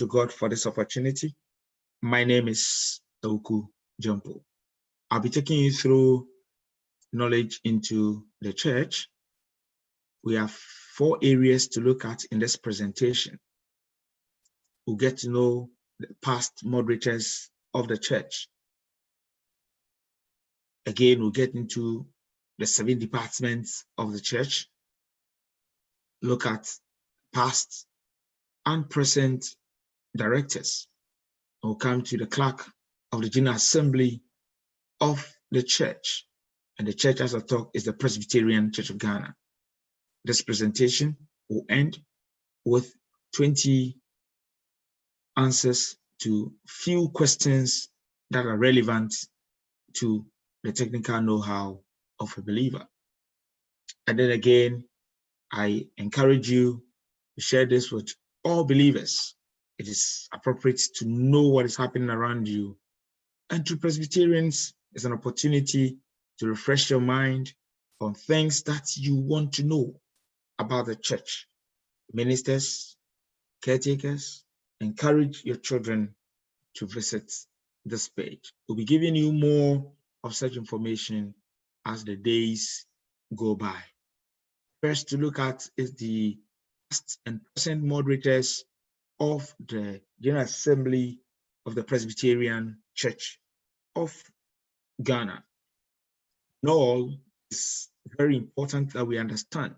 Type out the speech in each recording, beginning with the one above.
to God for this opportunity. My name is Awuku-Gyampoh. I'll be taking you through knowledge into the church. We have 4 areas to look at in this presentation. We'll get to know the past moderators of the church. Again, we'll get into the 7 departments of the church, look at past and present directors. We'll come to the clerk of the General Assembly of the church. And the church, as I talk, is the Presbyterian Church of Ghana. This presentation will end with 20 answers to few questions that are relevant to the technical know-how of a believer. And then again, I encourage you to share this with all believers. It is appropriate to know what is happening around you. And to Presbyterians, it's an opportunity to refresh your mind on things that you want to know about the church. Ministers, caretakers, encourage your children to visit this page. We'll be giving you more of such information as the days go by. First to look at is the past and present moderators of the General Assembly of the Presbyterian Church of Ghana. Now, it's very important that we understand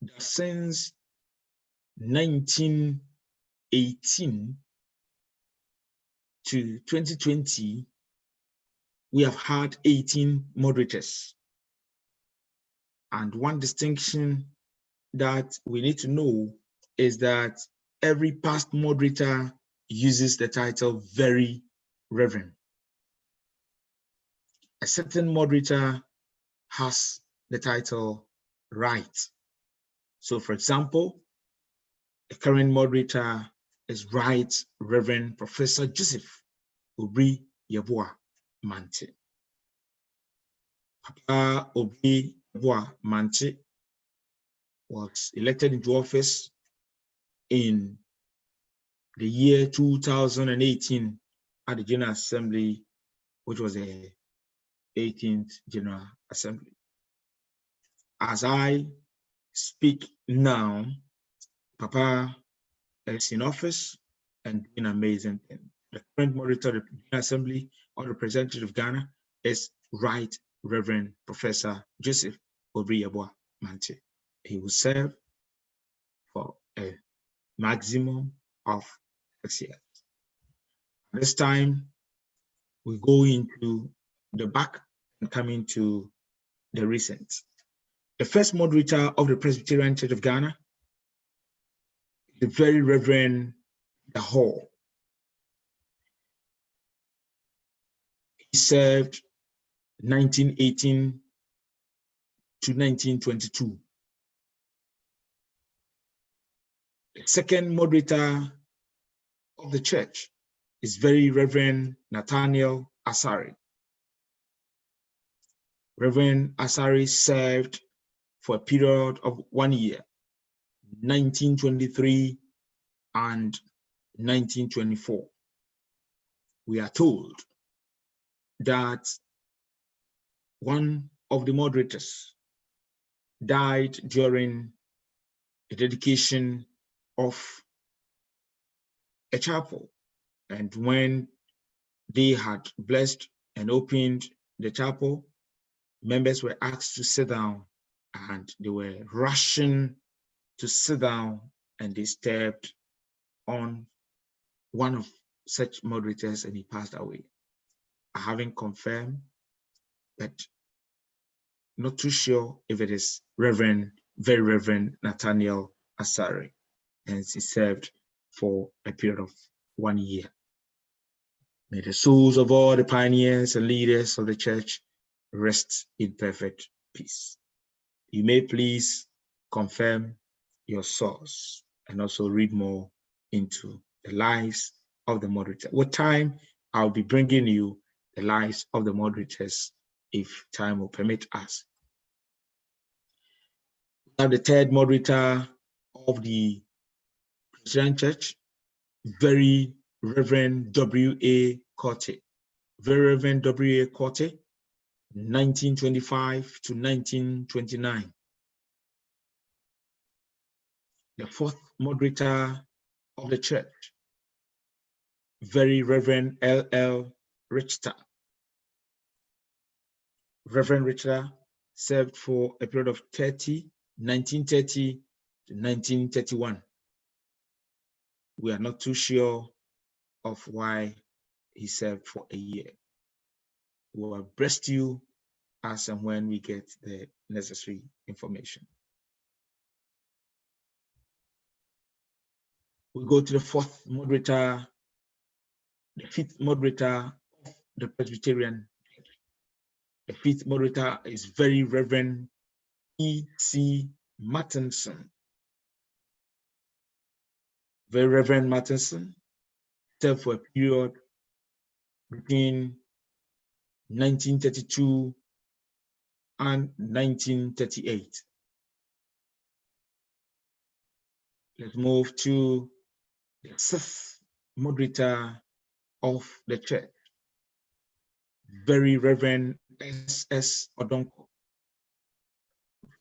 that since 1918 to 2020, we have had 18 moderators. And one distinction that we need to know is that every past moderator uses the title Very Reverend. A certain moderator has the title Right. So, for example, the current moderator is Right Reverend Professor Joseph Awuku-Gyampoh Mante. Papa Awuku-Gyampoh Mante was elected into office in the year 2018 at the General Assembly, which was the 18th General Assembly. As I speak now, Papa is in office and doing amazing things. The current moderator of the General Assembly or Representative of Ghana is Right Reverend Professor Joseph Awuku-Gyampoh Mante. He will serve for a maximum of 6 years. This time, we go into the back and come into the recent. The first moderator of the Presbyterian Church of Ghana, the Very Reverend Hall. He served 1918 to 1922. The second moderator of the church is Very Reverend Nathaniel Asari. Reverend Asari served for a period of 1 year, 1923 and 1924. We are told that one of the moderators died during the dedication of a chapel. And when they had blessed and opened the chapel, members were asked to sit down, and they were rushing to sit down, and they stepped on one of such moderators and he passed away. I haven't confirmed, but not too sure if it is Very Reverend Nathaniel Asari, and he served for a period of 1 year. May the souls of all the pioneers and leaders of the church rest in perfect peace. You may please confirm your source and also read more into the lives of the moderator. With time, I'll be bringing you the lives of the moderators if time will permit us. We have the third moderator of the Presbyterian Church, Very Reverend W.A. Corte. Very Reverend W.A. Corte, 1925 to 1929. The fourth moderator of the church, Very Reverend L.L. Richter. Reverend Richter served for a period of 1930 to 1931. We are not too sure of why he served for a year. We will breast you as and when we get the necessary information. We go to the fourth moderator, the fifth moderator of the Presbyterian. The fifth moderator is Very Reverend E.C. Martinson. Very Reverend Martinson served for a period between 1932 and 1938. Let's move to the sixth moderator of the church, Very Reverend S.S. Odonko.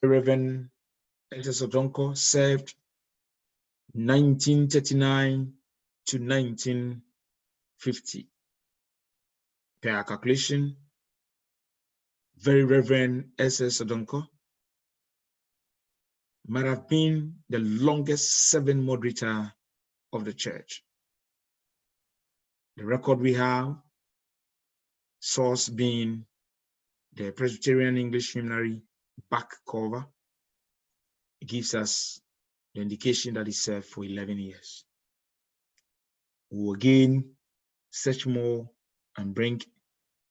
Very Reverend S.S. Odonko served 1939 to 1950. Per our calculation, Very Reverend S.S. Odonko might have been the longest serving moderator of the church. The record we have, source being the Presbyterian English Hymnary back cover, it gives us the indication that he served for 11 years. We will again search more and bring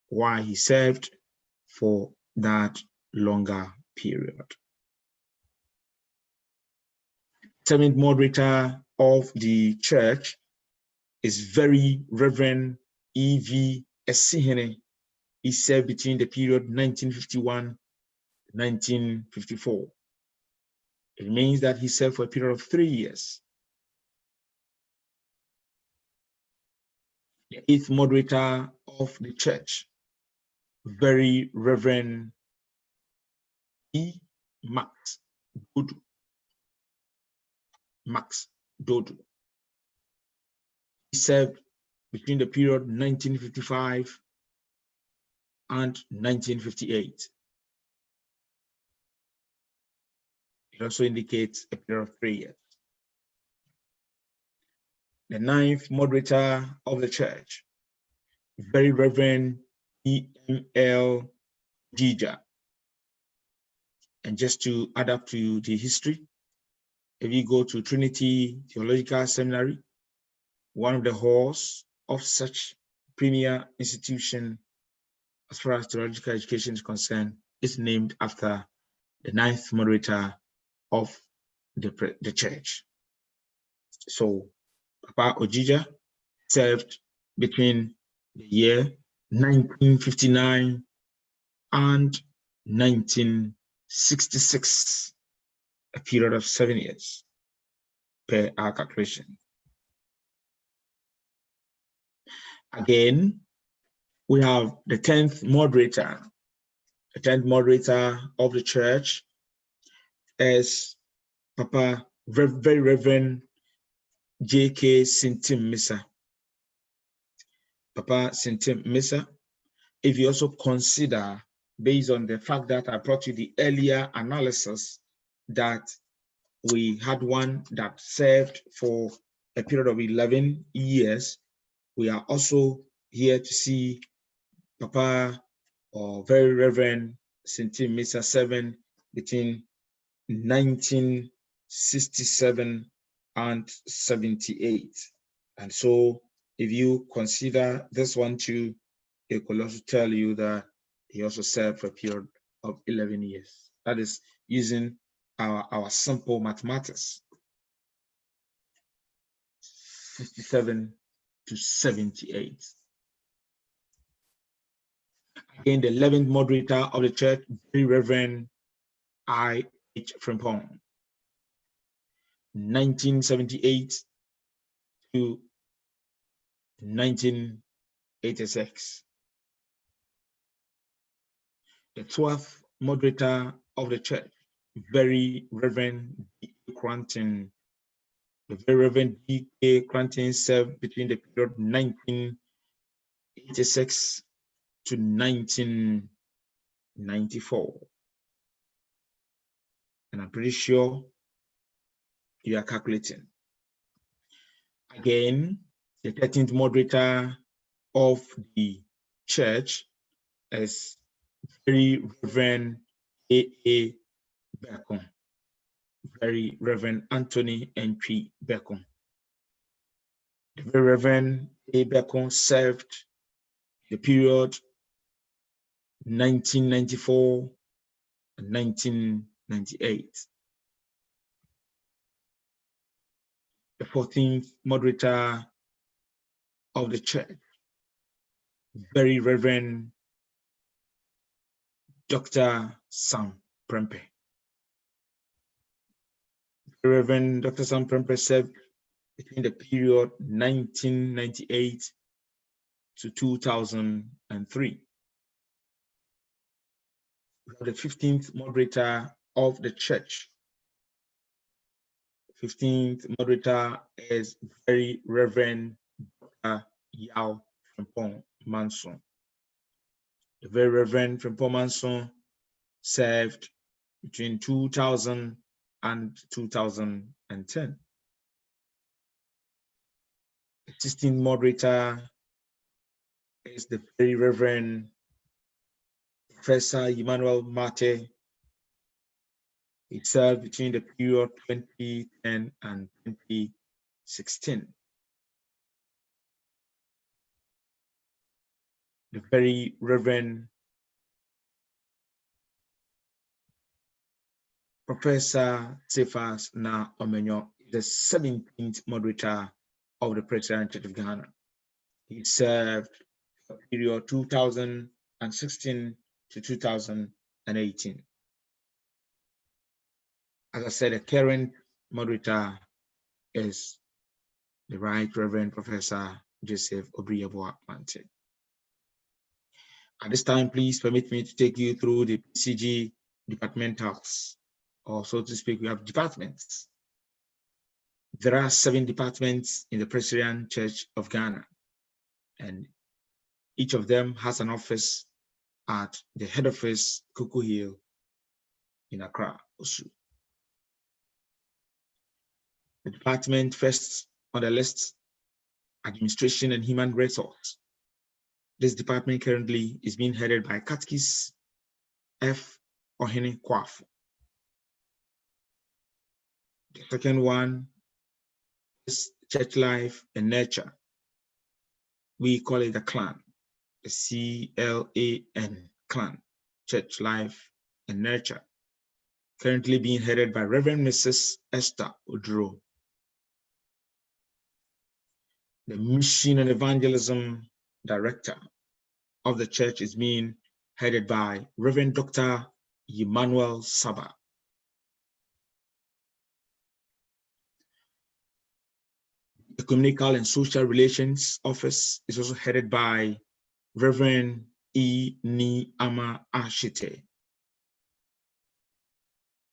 why he served for that longer period. Seventh moderator of the church is Very Reverend E.V. Esihene. He served between the period 1951 to 1954. It means that he served for a period of 3 years. The eighth moderator of the church, Very Reverend E. Max Dodu. Max Dodu. He served between the period 1955 and 1958. It also indicates a period of 3 years. The ninth moderator of the church, Very Reverend E.M.L. Jija. And just to add up to the history, if you go to Trinity Theological Seminary, one of the halls of such premier institution as far as theological education is concerned is named after the ninth moderator of the church. So Papa Ojija served between the year 1959 and 1966, a period of 7 years per our calculation. Again, we have the 10th moderator. The 10th moderator of the church is Papa Very Reverend J.K. Sintim Misa. Papa Sintim Misa, if you also consider, based on the fact that I brought you the earlier analysis, that we had one that served for a period of 11 years, we are also here to see Papa or Very Reverend Sintim Misa 7 between 1967 and 78. And so if you consider this one too, it could also tell you that he also served for a period of 11 years. That is using our simple mathematics, 67 to 78. Again, the 11th moderator of the church, Very Reverend I.H. Frimpong, 1978 to 1986. The 12th moderator of the church, Very Reverend D.A. Cranton. The Very Reverend D.A. Cranton served between the period 1986 to 1994. And I'm pretty sure you are calculating. Again, the 13th moderator of the church is Very Reverend A.A. Beckham. Very Reverend Anthony N.P. Beckham. The Very Reverend A. Beckham served the period 1994 and 1998. The 14th moderator of the church, Very Reverend Dr. Sam Prempeh. Reverend Dr. Sam Prempeh served between the period 1998 to 2003. The 15th moderator of the church. 15th moderator is Very Reverend Dr. Yao Frimpong Manson. The Very Reverend Frimpong Manson served between 2000 and 2010. The 16th moderator is the Very Reverend Professor Emmanuel Mate. He served between the period 2010 and 2016. The Very Reverend Professor Cephas Na Omenyo, the 17th moderator of the Presbyterian Church of Ghana. He served for the period 2016 to 2018. As I said, the current moderator is the Right Reverend Professor Joseph Obriyeboah Mante. At this time, please permit me to take you through the PCG departmentals, or so to speak, we have departments. There are 7 departments in the Presbyterian Church of Ghana, and each of them has an office at the head office, Kuku Hill, in Accra, Osu. The department first on the list, Administration and Human Resources. This department currently is being headed by Katkis F. Ohene Kwafu. The second one is Church Life and Nurture. We call it the clan, the CLAN, clan, Church Life and Nurture. Currently being headed by Reverend Mrs. Esther Odro. The Mission and Evangelism Director of the church is being headed by Reverend Dr. Emmanuel Saba. The Communal and Social Relations Office is also headed by Reverend E. Ni Ama Ashite.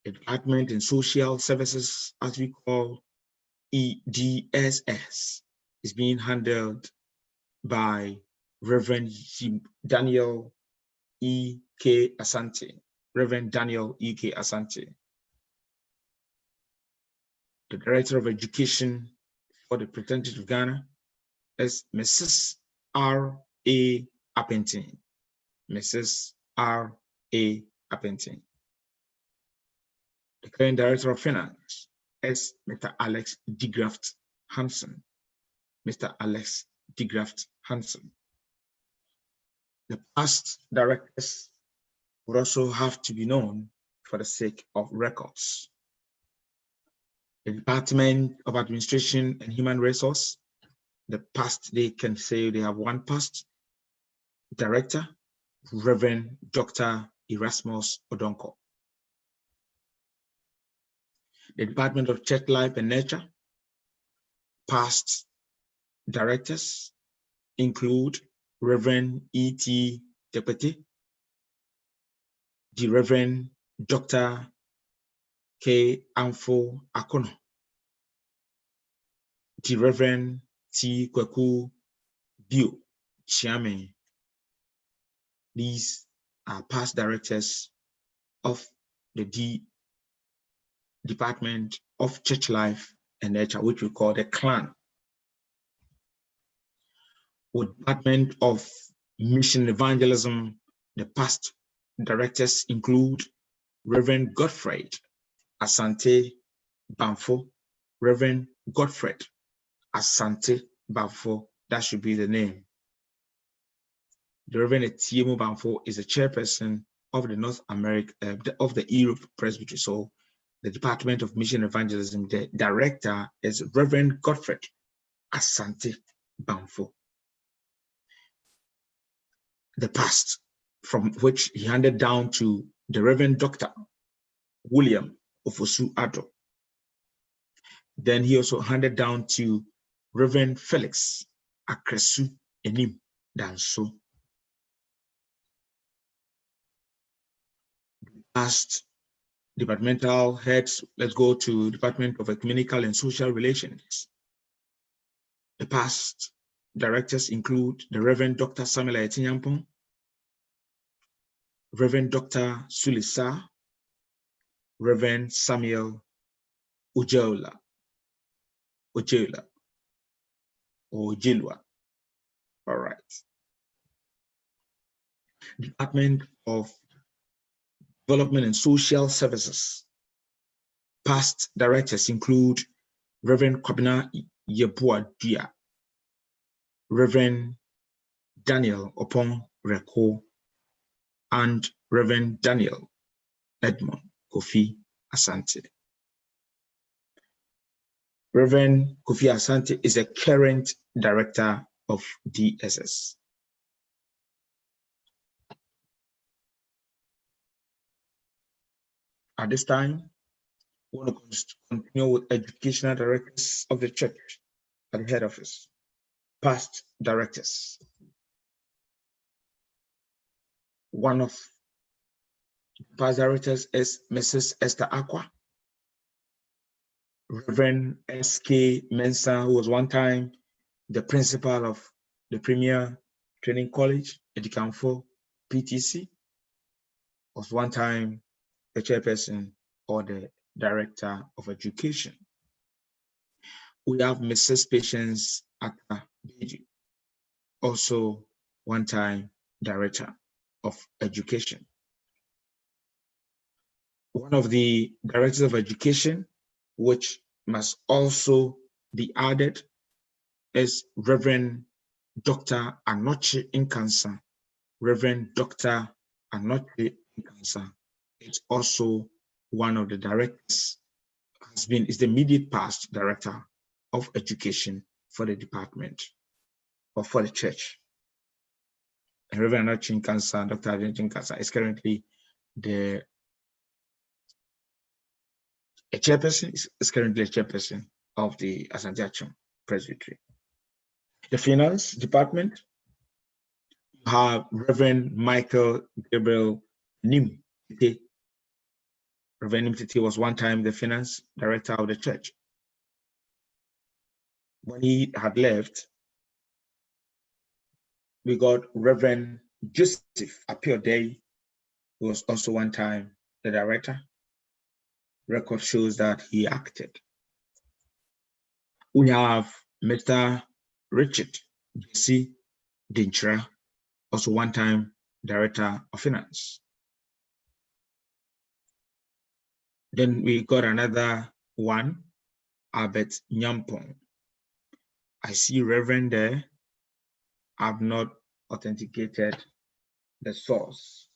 The Department in Social Services, as we call EDSS, is being handled by Reverend Daniel E.K. Asante. Reverend Daniel E.K. Asante. The Director of Education for the Presbyterian Church of Ghana is Mrs. R.A. Appenting. Mrs. R.A. Appenting. The current Director of Finance is Mr. Alex DeGraft Hansen. Mr. Alex DeGraft Hansen. The past directors would also have to be known for the sake of records. The Department of Administration and Human Resource, the past, they can say they have one past director, Reverend Dr. Erasmus Odonko. The Department of Church Life and Nurture, past directors, include Reverend E.T. Deputy, the Reverend Dr. K. Amfo Akono, the Reverend T. Kweku Bio Chiame. These are past directors of the Department of Church Life and Nurture, which we call the clan. With Department of Mission Evangelism, the past directors include Reverend Godfred Asante Bamfo, Reverend Godfred Asante Bamfo, that should be the name. The Reverend Etiemu Bamfo is the chairperson of the North America, of the Europe Presbytery. So the Department of Mission Evangelism, the director is Reverend Godfred Asante Bamfo. The past, from which he handed down to the Reverend Dr. William Ofosu Addo. Then he also handed down to Reverend Felix Akresu Enim Danso. Past departmental heads, let's go to Department of Ecumenical and Social Relations. The past directors include the Reverend Dr. Samuel Ayetinyampo, Reverend Dr. Sulisa, Reverend Samuel Ojilwa, all right. Department of Development and Social Services. Past directors include Reverend Kwabena Yebuadua, Reverend Daniel Opon Reko, and Reverend Daniel Edmond Kofi Asante. Reverend Kofi Asante is a current director of DSS. At this time, we want to continue with educational directors of the church at the head office. Past directors. One of past directors is Mrs. Esther Aqua, Reverend S.K. Mensah, who was one time the principal of the Premier Training College, Awuku-Gyampoh PTC, was one time the chairperson or the director of education. We have Mrs. Patience Atta Beji, also one time director of education. One of the directors of education, which must also be added, is Reverend Dr. Anochi Nkansa. Reverend Dr. Anochi Nkansa is also one of the directors, is the immediate past director of education for the department or for the church. And Reverend Anochi Nkansa, Dr. Anochi Nkansa, is currently the chairperson of the Asante Achim Presbytery. The finance department, you have Reverend Michael Gabriel Nim. Reverend Nimtiti was one time the finance director of the church. When he had left, we got Reverend Joseph Apiodei, who was also one time the director. Record shows that he acted. We have Mr. Richard Jesse Dinchra, also one time director of finance. Then we got another one, Albert Nyampong. I see Reverend there. I've not authenticated the source.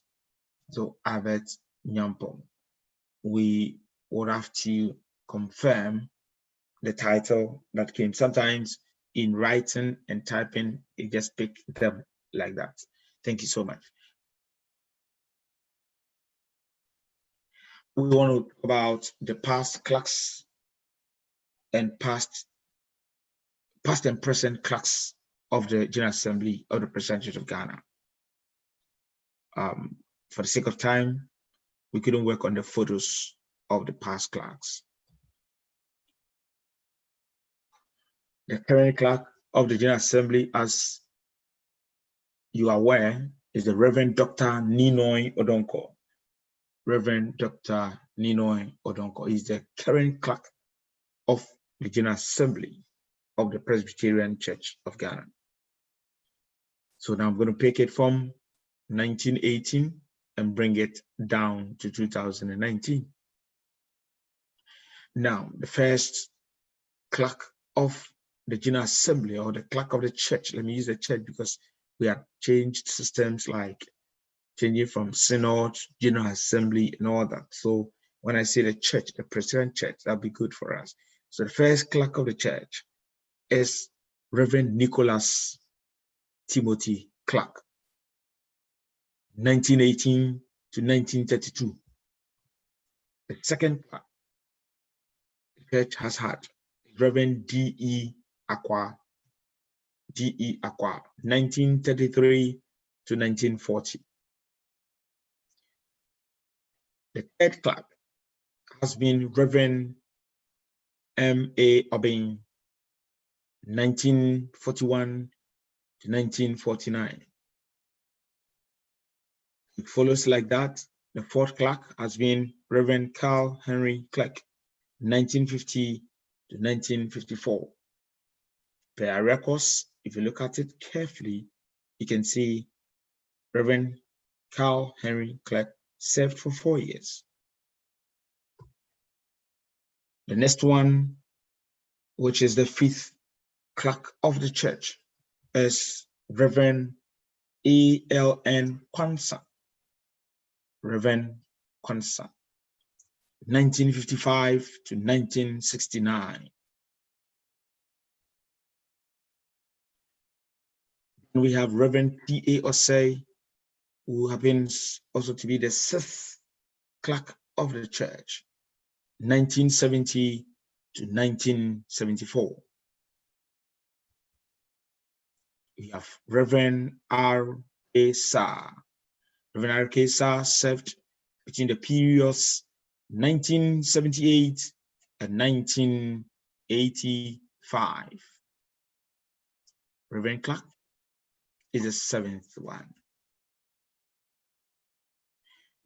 So Albert Nyampong. We would have to confirm the title that came. Sometimes in writing and typing, it just picks them like that. Thank you so much. We want to talk about the past clerks and past and present clerks of the General Assembly of the Presbyterian Church of Ghana. For the sake of time, we couldn't work on the photos of the past clerks. The current clerk of the General Assembly, as you are aware, is the Reverend Dr. Ninoy Odonko. Reverend Dr. Ninoy Odonko is the current clerk of the General Assembly of the Presbyterian Church of Ghana. So now I'm going to pick it from 1918 and bring it down to 2019. Now, the first clerk of the General Assembly, or the clerk of the church, let me use the church because we have changed systems like changing from synod, General Assembly, and all that. So when I say the church, the Presbyterian Church, that'll be good for us. So the first clerk of the church is Reverend Nicholas Timothy Clark, 1918 to 1932. The second clerk the church has had Reverend D.E. Akwa, 1933 to 1940. The third clerk has been Reverend M.A. Obin, 1941 to 1949. It follows like that. The fourth clerk has been Reverend Carl Henry Clark, 1950 to 1954. Per our records, if you look at it carefully, you can see Reverend Carl Henry Clark served for 4 years. The next one, which is the fifth clerk of the church, is Reverend A.L.N. Kwanzaa. Reverend Kwanzaa, 1955 to 1969. And we have Reverend P.A. Osei, who happens also to be the sixth clerk of the church, 1970 to 1974. We have Reverend R.K. Sarr. Reverend R.K. Sarr served between the periods 1978 and 1985. Reverend Clark is the seventh one.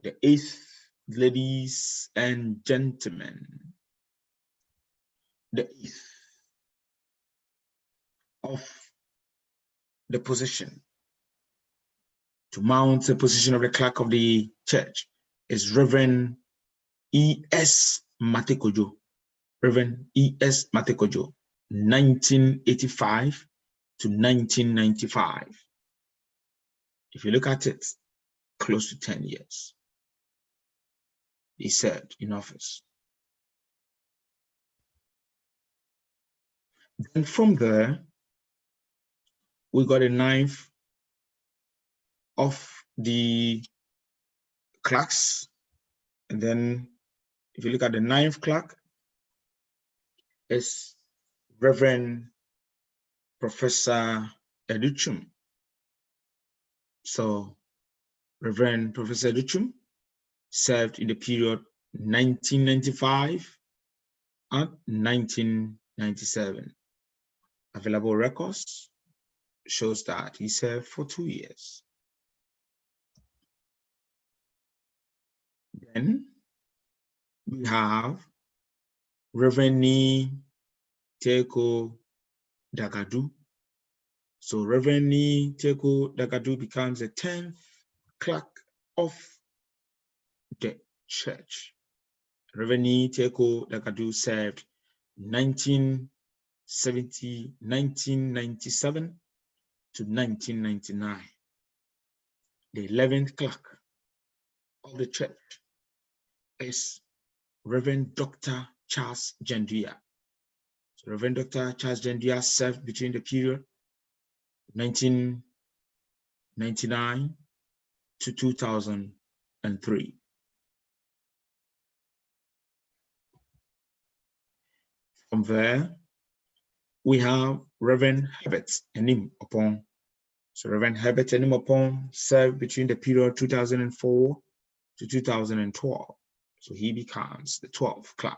The eighth, ladies and gentlemen, the eighth of the position to mount the position of the clerk of the church is Reverend E.S. Matekojo. Reverend E.S. Matekojo, 1985 to 1995. If you look at it, close to 10 years he served in office. Then from there, we got a ninth of the clerks. And then if you look at the ninth clerk, it's Reverend Professor Educhum. So Reverend Professor Educhum served in the period 1995 and 1997. Available records shows that he served for 2 years. Then we have Reverend Ni Teko Dagadu. So Reverend Ni Teko Dagadu becomes the 10th clerk of the church. Reverend Ni Teko Dagadu served 1997 to 1999. The 11th clerk of the church is Reverend Dr. Charles Gendia. So Reverend Dr. Charles Gendia served between the period 1999 to 2003. From there, we have Reverend Herbert Enim Upon. So Reverend Herbert Enim Upon served between the period 2004 to 2012. So he becomes the 12th clerk.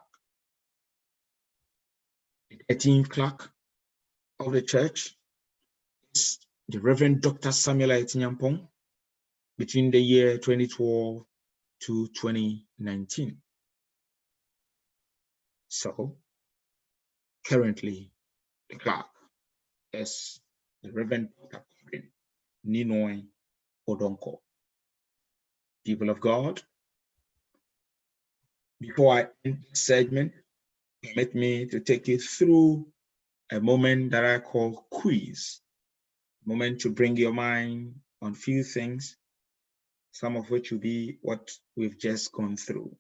The 13th clerk of the church is the Reverend Dr. Samuel Awuku-Gyampoh between the year 2012 to 2019. So currently the clerk is the Reverend Dr. Ninoy Odonko. People of God, before I end this segment, permit me to take you through a moment that I call quiz. A moment to bring your mind on few things, some of which will be what we've just gone through.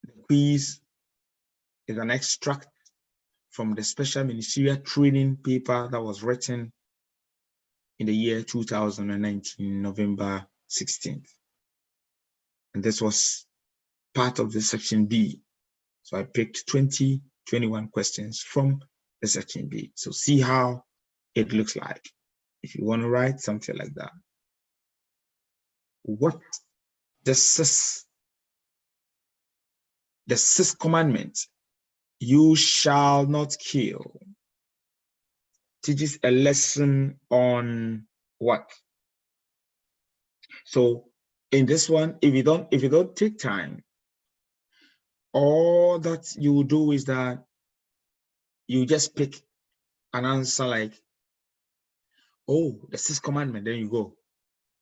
The quiz is an extract from the special ministerial training paper that was written in the year 2019, November 16th. And this was part of the section B. So I picked 21 questions from the section B. So see how it looks like. If you want to write something like that. What the sixth commandment, you shall not kill, teaches a lesson on what? So in this one, if you don't take time, all that you do is that you just pick an answer like, oh, the sixth commandment, then you go,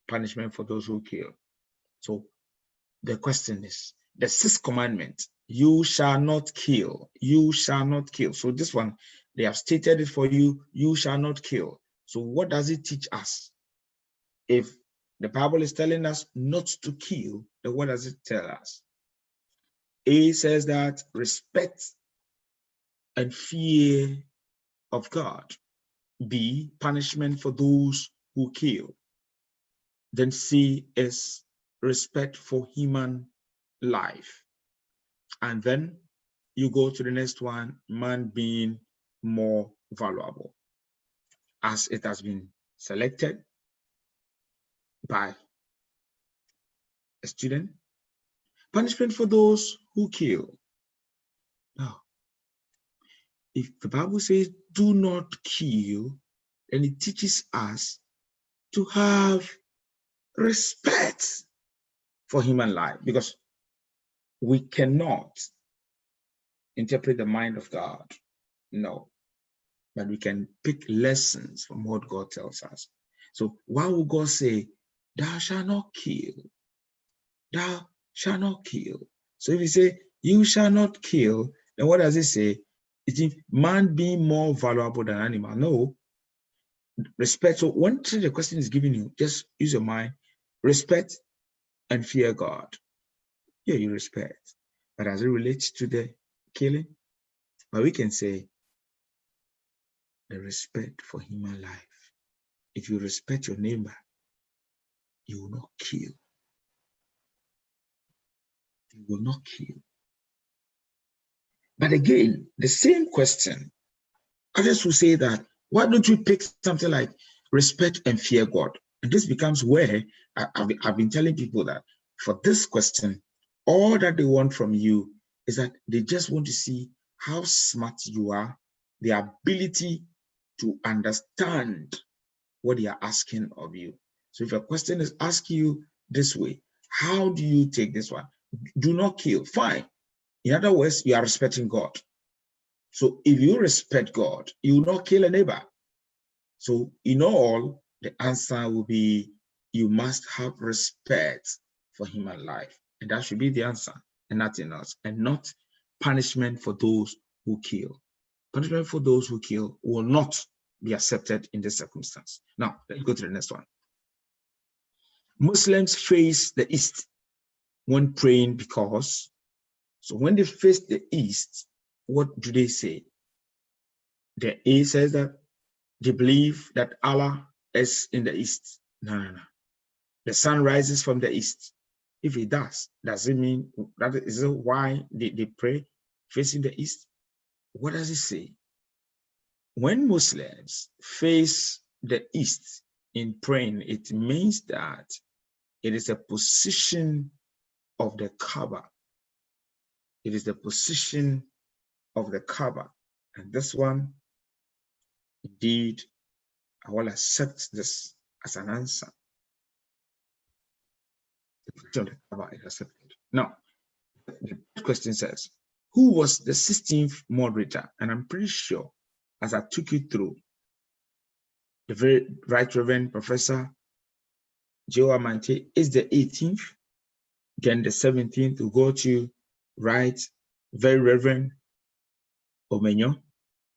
punishment for those who kill. So the question is, the sixth commandment, you shall not kill, you shall not kill. So this one, they have stated it for you, you shall not kill. So what does it teach us? If the Bible is telling us not to kill, then what does it tell us? A says that respect and fear of God. B, punishment for those who kill. Then C is respect for human life. And then you go to the next one, man being more valuable, as it has been selected by a student. Punishment for those who kill. Now, if the Bible says do not kill, then it teaches us to have respect for human life, because we cannot interpret the mind of God. No, but we can pick lessons from what God tells us. So why would God say, thou shalt not kill? Thou shalt not kill. So if you say, you shall not kill, then what does it say? It is man being more valuable than animal. No. Respect. So when the question is given you, just use your mind. Respect and fear God. Yeah, you respect. But as it relates to the killing, but we can say the respect for human life. If you respect your neighbor, you will not kill. You will not kill. But again, the same question, others will say that, why don't you pick something like respect and fear God? And this becomes where I've been telling people that for this question, all that they want from you is that they just want to see how smart you are, the ability to understand what they are asking of you. So if a question is asking you this way, how do you take this one? Do not kill. Fine. In other words, you are respecting God. So if you respect God, you will not kill a neighbor. So in all, the answer will be, you must have respect for human life. And that should be the answer and nothing else. And not punishment for those who kill. Punishment for those who kill will not be accepted in this circumstance. Now, let's go to the next one. Muslims face the east when praying because, so when they face the east, what do they say? The A says that they believe that Allah is in the east. No. The sun rises from the east. If it does it mean that is why they pray facing the east? What does it say? When Muslims face the east in praying, it means that it is a position of the Kaaba. It is the position of the Kaaba. And this one, indeed, I will accept this as an answer. The position of the Kaaba is accepted. Now, the question says, who was the 16th moderator? And I'm pretty sure, as I took you through, the very Right Reverend Professor Awuku-Gyampoh is the 18th. Then the 17th will go to Right Very Reverend Omenyo.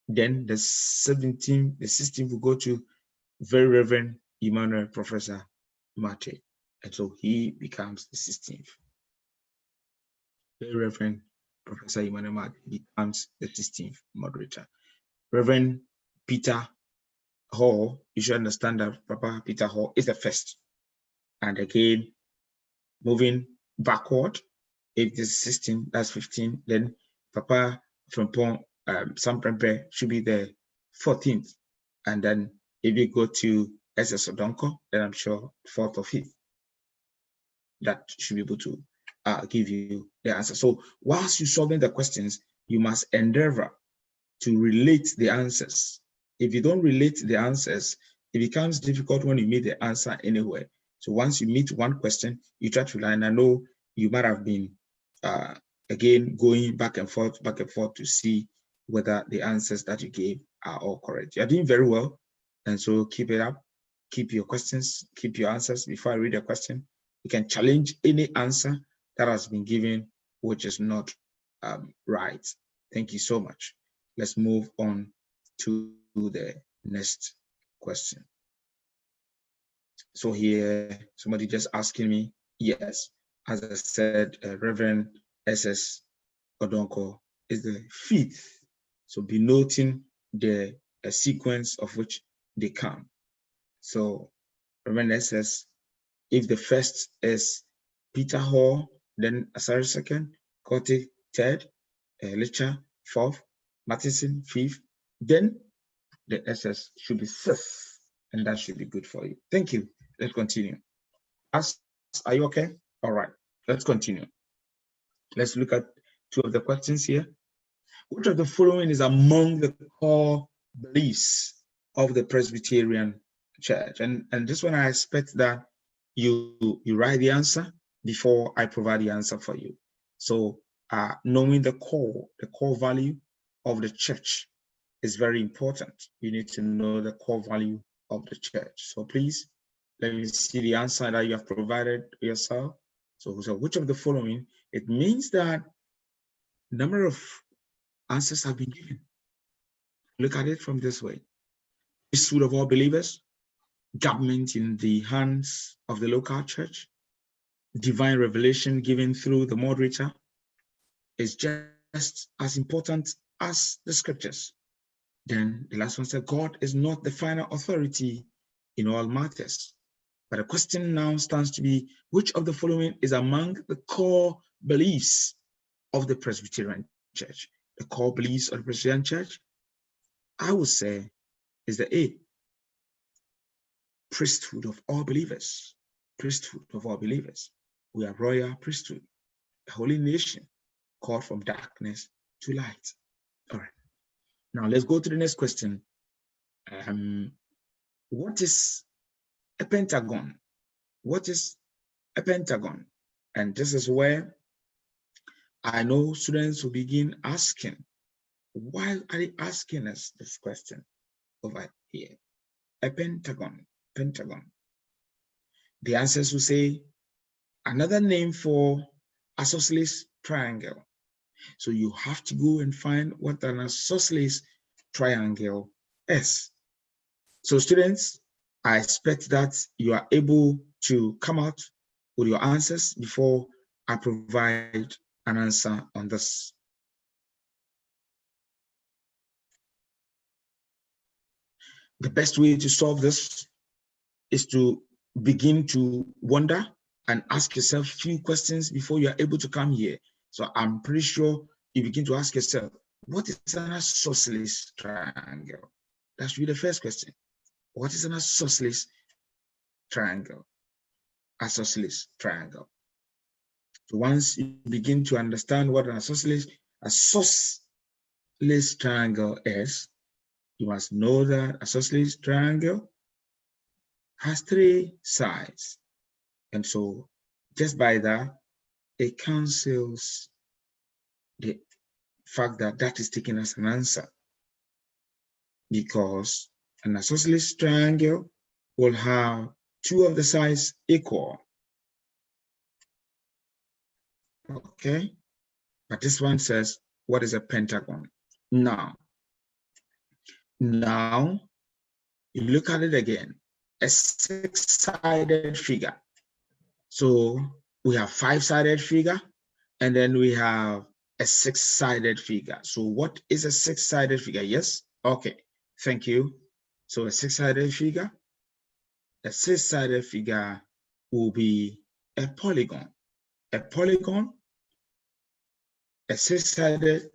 Then the 17th, the 16th will go to Very Reverend Emmanuel Professor Mate. And so he becomes the 16th. Very Reverend Professor Emmanuel Mate becomes the 16th moderator. Reverend Peter Hall, you should understand that Papa Peter Hall is the first. And again, moving backward, if this is 16, that's 15, then Papa Frimpong Sam Prempe should be the 14th. And then if you go to SS Odonko, then I'm sure 4th or 5th. That should be able to give you the answer. So whilst you're solving the questions, you must endeavor to relate the answers. If you don't relate the answers, it becomes difficult when you meet the answer anywhere. So once you meet one question, you try to line. I know you might have been, again, going back and forth to see whether the answers that you gave are all correct. You're doing very well. And so keep it up. Keep your questions, keep your answers. Before I read a question, you can challenge any answer that has been given, which is not right. Thank you so much. Let's move on to the next question. So here, somebody just asking me, yes, as I said, Reverend SS Odonko is the 5th. So be noting the sequence of which they come. So Reverend SS, if the first is Peter Hall, then Asari 2nd, Kote 3rd, Licha 4th, Matheson 5th, then the SS should be 6th, and that should be good for you. Thank you. Let's continue. Are you okay? All right, let's continue. Let's look at 2 of the questions here. Which of the following is among the core beliefs of the Presbyterian Church? And this one, I expect that you write the answer before I provide the answer for you. So knowing the core value of the church is very important. You need to know the core value of the church. So please, let me see the answer that you have provided yourself. So which of the following? It means that number of answers have been given. Look at it from this way. Priesthood of all believers, government in the hands of the local church, divine revelation given through the moderator is just as important as the scriptures. Then the last one said, God is not the final authority in all matters. But the question now stands to be, which of the following is among the core beliefs of the Presbyterian Church? The core beliefs of the Presbyterian Church, I would say, is the A, priesthood of all believers. Priesthood of all believers. We are royal priesthood, a holy nation called from darkness to light. All right. Now let's go to the next question. What is a pentagon? What is a pentagon? And this is where I know students will begin asking, why are they asking us this question over here? A pentagon. The answers will say another name for isosceles triangle. So you have to go and find what an isosceles triangle is. So students, I expect that you are able to come out with your answers before I provide an answer on this. The best way to solve this is to begin to wonder and ask yourself a few questions before you are able to come here. So I'm pretty sure you begin to ask yourself, What is an isosceles triangle? That should be the first question. What is an isosceles triangle? Isosceles triangle. So once you begin to understand what an isosceles triangle is, you must know that isosceles triangle has 3 sides. And so just by that, it cancels the fact that that is taken as an answer, because an isosceles triangle will have 2 of the sides equal. Okay, but this one says, what is a pentagon? Now you look at it again, a 6-sided figure. So we have 5-sided figure, and then we have a 6-sided figure. So what is a 6-sided figure? Yes, okay, thank you. So a 6-sided figure, will be a polygon. A polygon, a 6-sided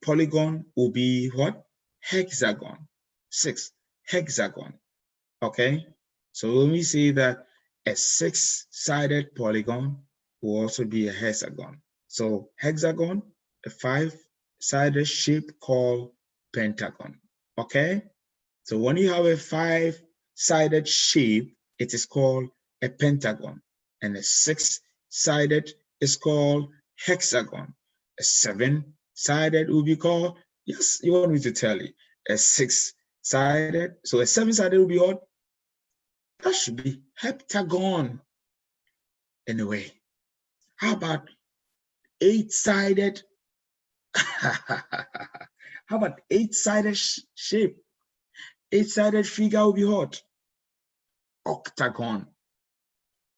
polygon will be what? Hexagon. 6, hexagon. Okay, so when we say that a 6-sided polygon will also be a hexagon. So hexagon, a 5-sided shape called pentagon. Okay, so when you have a 5-sided shape, it is called a pentagon, and a 6-sided is called hexagon. A 7-sided will be called, yes, you want me to tell you, a 6-sided. So a 7-sided will be what? That should be heptagon. Anyway, how about 8-sided? How about 8-sided shape? 8-sided figure will be what? Octagon.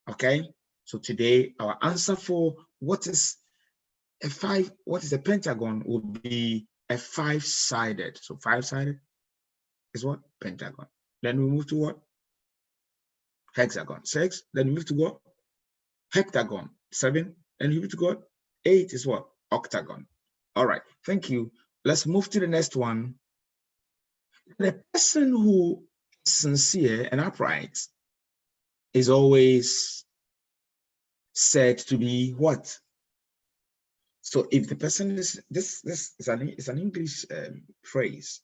Okay, so today our answer for what is a pentagon would be a 5-sided. So 5-sided is what? Pentagon. Then we move to what? Hexagon. 6. Then we move to what? Heptagon. 7. Then we move to what? 8 is what? Octagon. All right, thank you. Let's move to the next one. The person who is sincere and upright is always said to be what? So if the person is, this is an English phrase.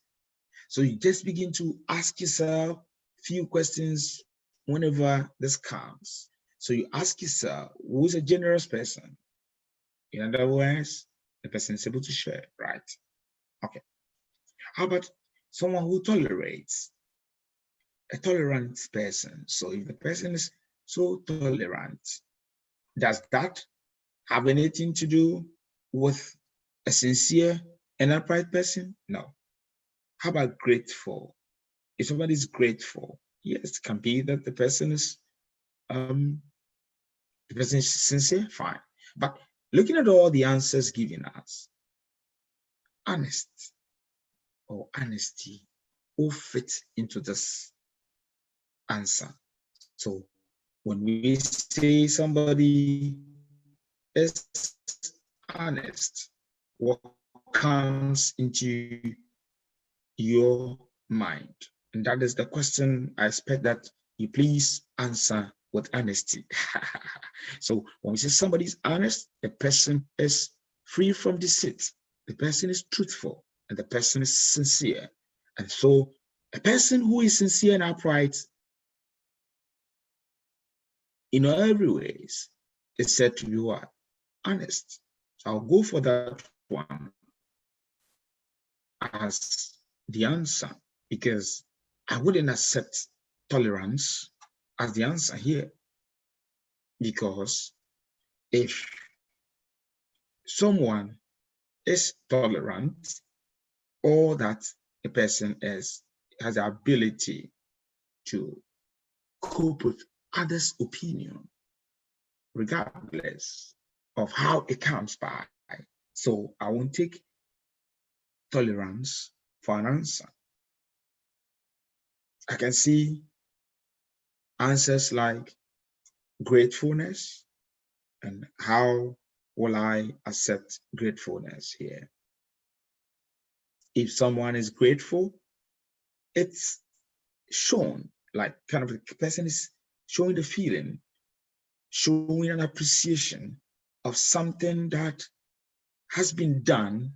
So you just begin to ask yourself a few questions whenever this comes. So you ask yourself, who is a generous person? In other words, the person is able to share, right? Okay. How about someone who tolerates? A tolerant person. So if the person is so tolerant, does that have anything to do with a sincere and upright person? No. How about grateful? If somebody is grateful, yes, it can be that the person is sincere, fine. But looking at all the answers given us, honest or honesty will fit into this answer. So when we say somebody is honest, what comes into your mind? And that is the question I expect that you please answer with honesty. So when we say somebody is honest, the person is free from deceit, the person is truthful, and the person is sincere. And so a person who is sincere and upright in every ways is said to be what? Honest. So I'll go for that one as the answer, because I wouldn't accept tolerance as the answer here. Because if someone is tolerant, or that a person has the ability to cope with others' opinion, regardless of how it comes by. So I won't take tolerance for an answer. I can see answers like gratefulness, and how will I accept gratefulness here? If someone is grateful, it's shown, like kind of the person is showing the feeling, showing an appreciation of something that has been done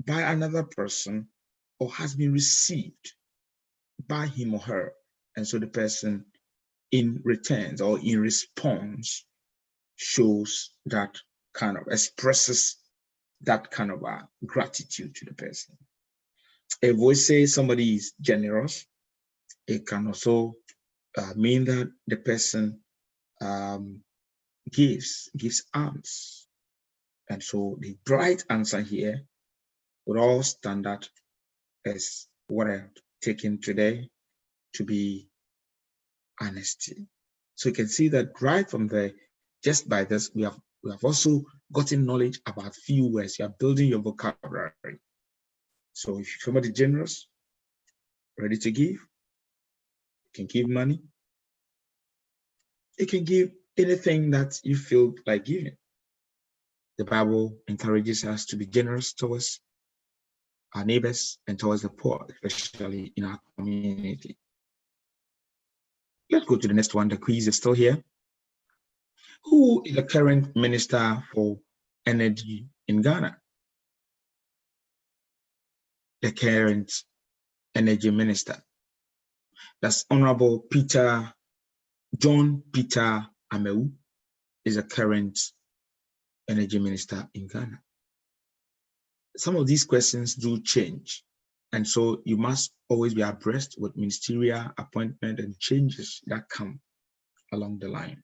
by another person or has been received by him or her. And so the person in returns or in response shows that kind of expresses that kind of gratitude to the person. If we say somebody is generous, it can also mean that the person gives alms. And so the right answer here, with all standard, is what I've taken today to be honesty. So you can see that right from there, just by this, we have also gotten knowledge about few words. You are building your vocabulary. So if somebody generous, ready to give, you can give money. You can give anything that you feel like giving. The Bible encourages us to be generous towards our neighbors and towards the poor, especially in our community. Let's go to the next one. The quiz is still here. Who is the current Minister for Energy in Ghana? The current Energy Minister. That's Honorable John Peter Amewu is the current Energy Minister in Ghana. Some of these questions do change, and so you must always be abreast with ministerial appointment and changes that come along the line.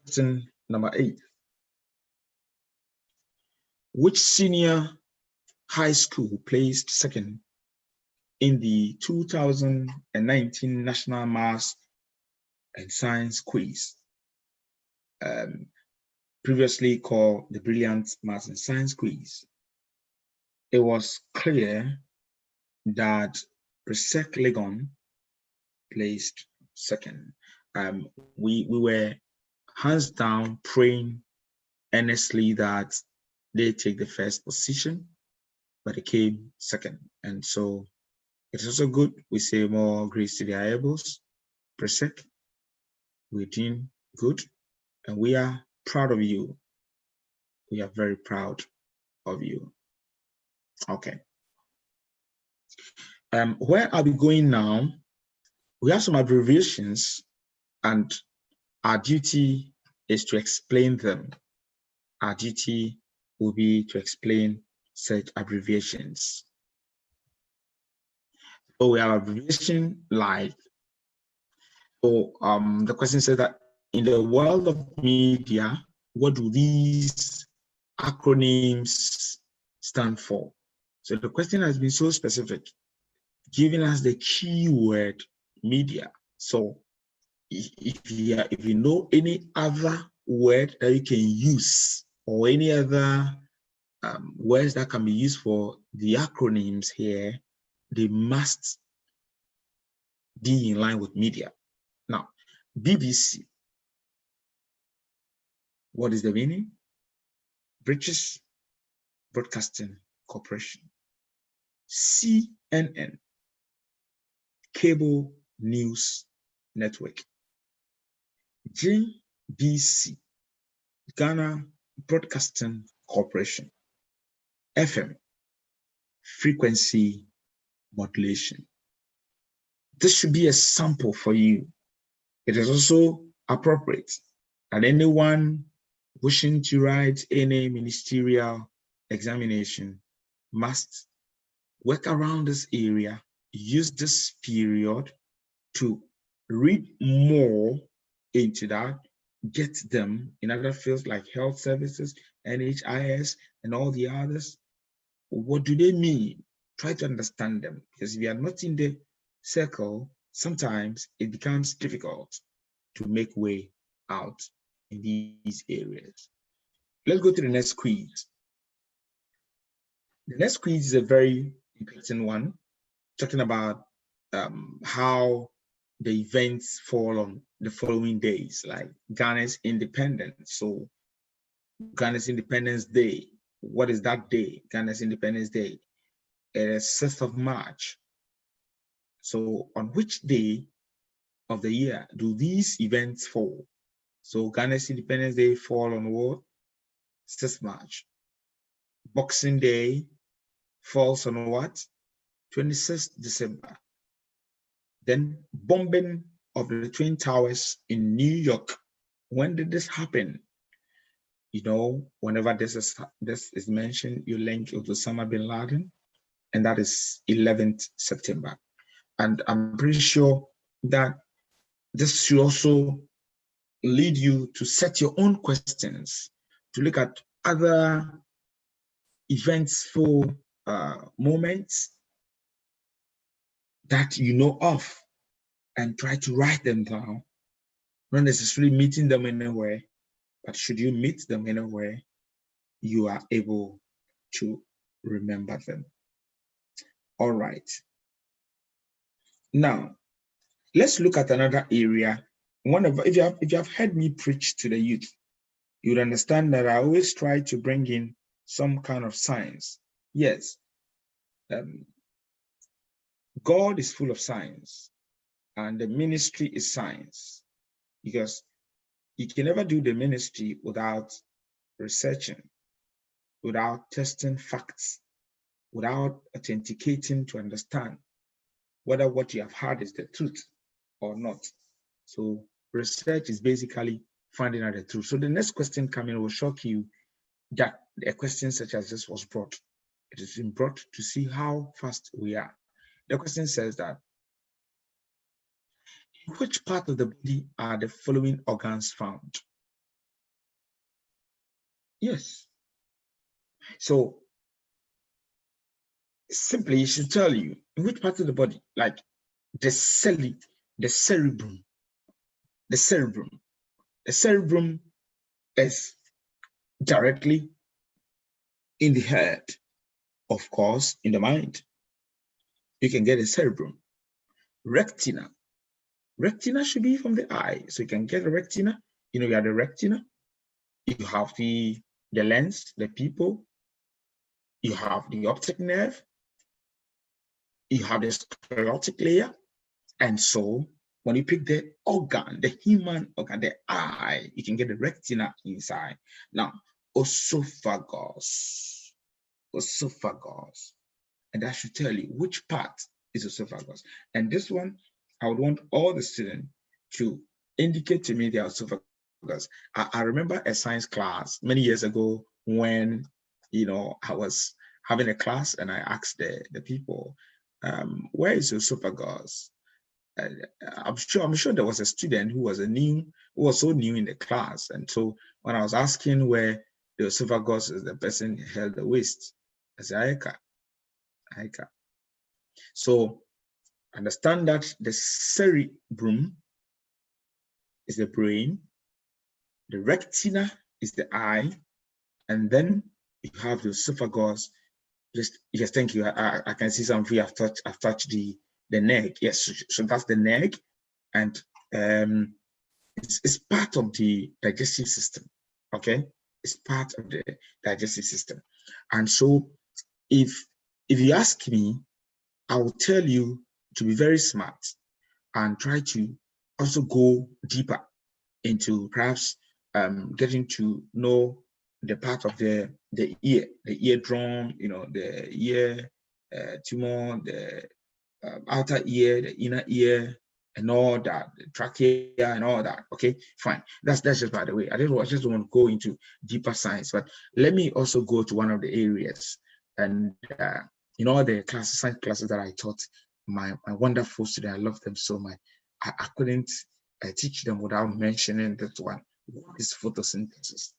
Question number 8. Which senior high school placed second in the 2019 National Maths and Science Quiz, previously called the Brilliant Maths and Science Quiz? It was clear that Presec Legon placed second. We were hands down praying earnestly that they take the first position, but it came second. And so it's also good. We say more grace to the Ayables. Presec, we're doing good, and we are proud of you. We are very proud of you. Okay. Where are we going now? We have some abbreviations, and our duty is to explain them. Our duty will be to explain such abbreviations. So we have abbreviation like, so the question says that in the world of media, what do these acronyms stand for? So the question has been so specific, giving us the keyword media. So if you know any other word that you can use or any other words that can be used for the acronyms here, they must be in line with media. Now, BBC, what is the meaning? British Broadcasting Corporation. CNN, Cable News Network. GBC, Ghana Broadcasting Corporation. FM, frequency modulation. This should be a sample for you. It is also appropriate that anyone wishing to write any ministerial examination must work around this area, use this period to read more into that, get them in other fields like health services, NHIS, and all the others. What do they mean? Try to understand them, because if you are not in the circle, sometimes it becomes difficult to make way out in these areas. Let's go to the next quiz. The next quiz is a very interesting one, talking about how the events fall on the following days, like Ghana's independence. So Ghana's Independence Day, What is that day? Ghana's Independence Day. It is 6th of March. So on which day of the year do these events fall? So Ghana's Independence Day fall on what? 6th March. Boxing Day falls on what? 26th December. Then bombing of the Twin Towers in New York. When did this happen? You know, whenever this is mentioned, you link it to Osama bin Laden, and that is 11th September. And I'm pretty sure that this should also lead you to set your own questions, to look at other eventful moments that you know of and try to write them down, not necessarily meeting them anywhere, but should you meet them anywhere, you are able to remember them. All right. Now, let's look at another area. If you have heard me preach to the youth, you would understand that I always try to bring in some kind of science. Yes, God is full of science, and the ministry is science, because you can never do the ministry without researching, without testing facts, without authenticating to understand whether what you have heard is the truth or not. So research is basically finding out the truth. So the next question coming will shock you that a question such as this was brought. It has been brought to see how fast we are. The question says that, in which part of the body are the following organs found? Yes. So simply, it should tell you in which part of the body, like the cerebrum. The cerebrum is directly in the head, of course, in the mind. You can get a cerebrum. Retina should be from the eye, so you can get a retina. You know, you have the retina, you have the lens, the pupil, you have the optic nerve, you have the sclerotic layer, and so when you pick the organ, the human organ, the eye, you can get the retina inside. Now, esophagus, and that should tell you which part is esophagus. And this one, I would want all the students to indicate to me their esophagus. I remember a science class many years ago when, you know, I was having a class and I asked the people, where is your esophagus? I'm sure there was a student who was so new in the class, and so when I was asking where the esophagus is, the person held the waist. I said, Aika. So understand that the cerebrum is the brain, the retina is the eye, and then you have the esophagus. Yes, thank you. I can see some of you have touched the neck. Yes, so that's the neck, and it's part of the digestive system. Okay, it's part of the digestive system, and so if you ask me, I will tell you to be very smart and try to also go deeper into perhaps getting to know the part of the eardrum, you know, the ear tumor, the outer ear, the inner ear, and all that, the trachea and all that. Okay, fine. That's just by the way. I just don't want to go into deeper science, but let me also go to one of the areas. And in all the science classes that I taught, my wonderful students, I love them so much. I couldn't teach them without mentioning that one. What is photosynthesis?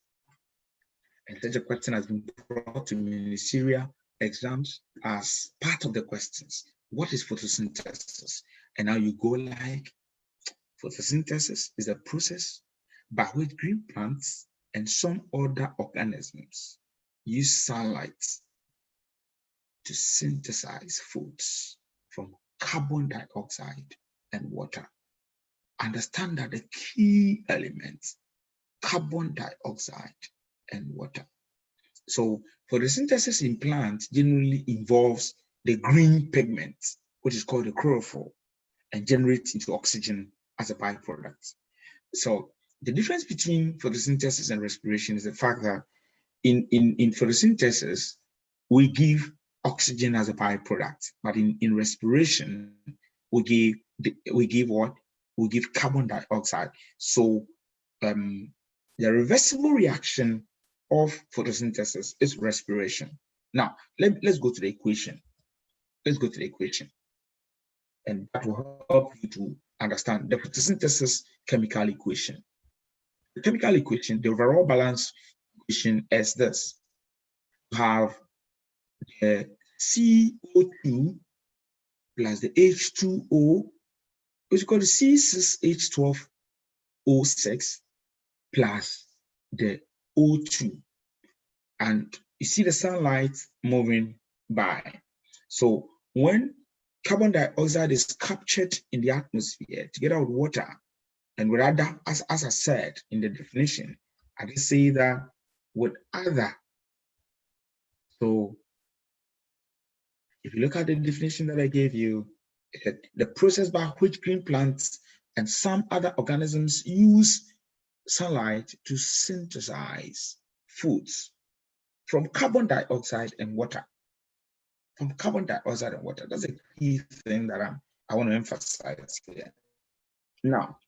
And such a question has been brought to ministerial exams as part of the questions. What is photosynthesis? And now you go like, photosynthesis is a process by which green plants and some other organisms use sunlight to synthesize foods from carbon dioxide and water. Understand that the key elements, carbon dioxide and water. So photosynthesis in plants generally involves the green pigment, which is called the chlorophyll, and generates into oxygen as a byproduct. So the difference between photosynthesis and respiration is the fact that in photosynthesis, we give oxygen as a byproduct, but in respiration, we give what? We give carbon dioxide. So the reversible reaction of photosynthesis is respiration. Now, let's go to the equation. Let's go to the equation. And that will help you to understand the photosynthesis chemical equation. The chemical equation, the overall balance equation is this. You have the CO2 plus the H2O, which is called the C6H12O6 plus the O2. And you see the sunlight moving by. So when carbon dioxide is captured in the atmosphere together with water, and with other, as I said in the definition, I did say that with other. So if you look at the definition that I gave you, the process by which green plants and some other organisms use sunlight to synthesize foods from carbon dioxide and water. From carbon dioxide and water. That's a key thing that I want to emphasize here. Now,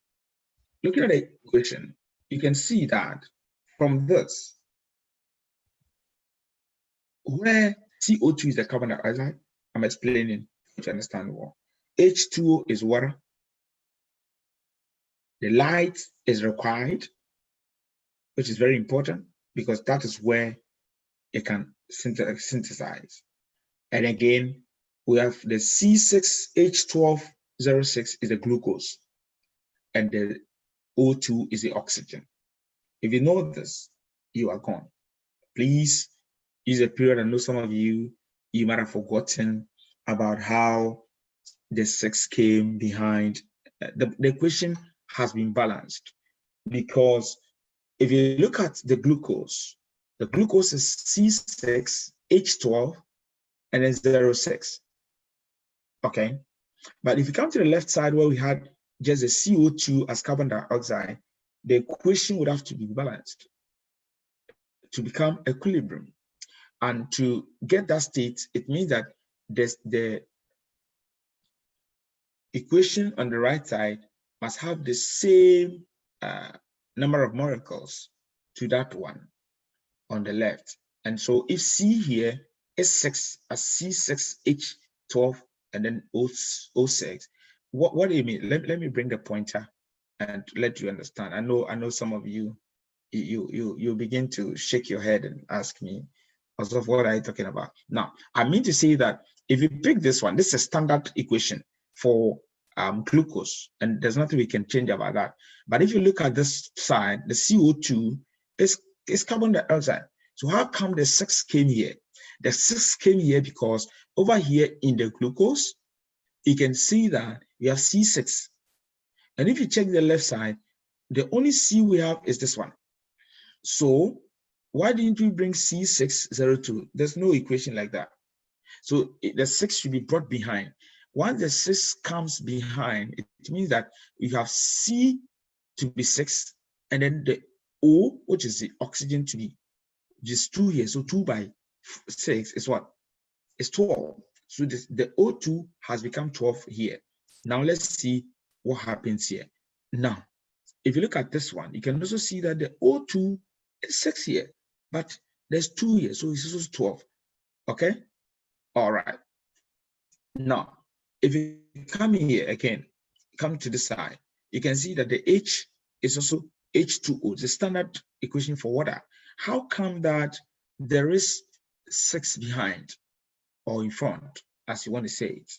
looking at the equation, you can see that from this, where CO2 is the carbon dioxide, I'm explaining to understand what. H2O is water. The light is required, which is very important because that is where it can synthesize. And again, we have the C6H12O6 is the glucose, and the O2 is the oxygen. If you know this, you are gone. Please use a period. I know some of you might have forgotten about how the 6 came behind. The equation has been balanced because if you look at the glucose is C6H12 and then 0.6. Okay. But if you come to the left side where we had just the CO2 as carbon dioxide, the equation would have to be balanced to become equilibrium. And to get that state, it means that the equation on the right side must have the same number of molecules to that one on the left. And so if C here is 6 as C6H12 and then O6, what do you mean? Let me bring the pointer and let you understand. I know some of you begin to shake your head and ask me, also, what are you talking about? Now, I mean to say that if you pick this one, this is a standard equation for glucose, and there's nothing we can change about that. But if you look at this side, the CO2 is carbon dioxide. So how come the 6 came here? The 6 came here because over here in the glucose, you can see that we have C6. And if you check the left side, the only C we have is this one. So why didn't we bring C602? There's no equation like that. So the 6 should be brought behind. Once the 6 comes behind, it means that you have C to be 6, and then the O, which is the oxygen, to be just 2 here. So 2 by 6 is what? It's 12. So the O2 has become 12 here. Now let's see what happens here. Now, if you look at this one, you can also see that the O2 is 6 here, but there's 2 here, so it's also 12. Okay? All right. Now, if you come here again, come to this side, you can see that the H is also H2O, the standard equation for water. How come that there is 6 behind or in front, as you want to say it?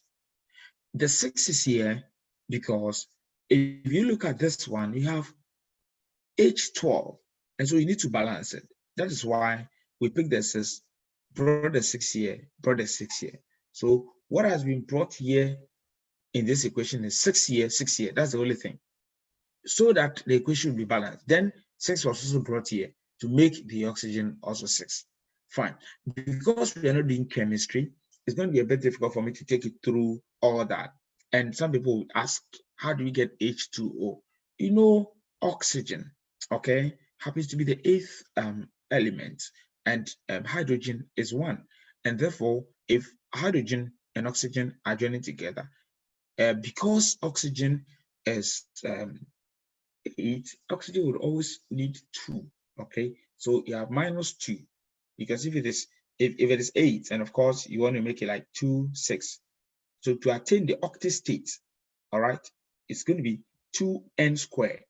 The 6 is here because if you look at this one, you have H12, and so you need to balance it. That is why we picked the 6, brought the 6 here, brought the 6 here. So what has been brought here in this equation is 6 here, 6 here. That's the only thing. So that the equation will be balanced. Then 6 was also brought here to make the oxygen also 6. Fine. Because we are not doing chemistry, it's going to be a bit difficult for me to take you through all that. And some people would ask, how do we get H2O? You know, oxygen, okay, happens to be the eighth element, and hydrogen is one. And therefore, if hydrogen and oxygen are joining together, because oxygen is 8, oxygen would always need 2, okay? So you have -2, because if it is 8, and of course you want to make it like 2, 6. So to attain the octet state, all right, it's going to be 2n squared,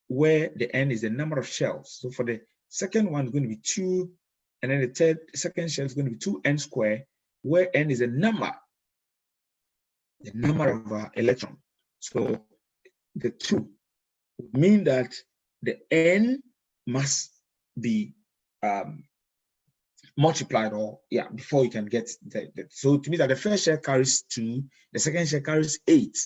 where the n is the number of shells. So for the second one, it's going to be 2, and then the second shell is going to be 2n squared, where n is the number of electron. So the 2 would mean that the n must be multiplied, or before you can get so to me that the first shell carries 2, the second shell carries 8,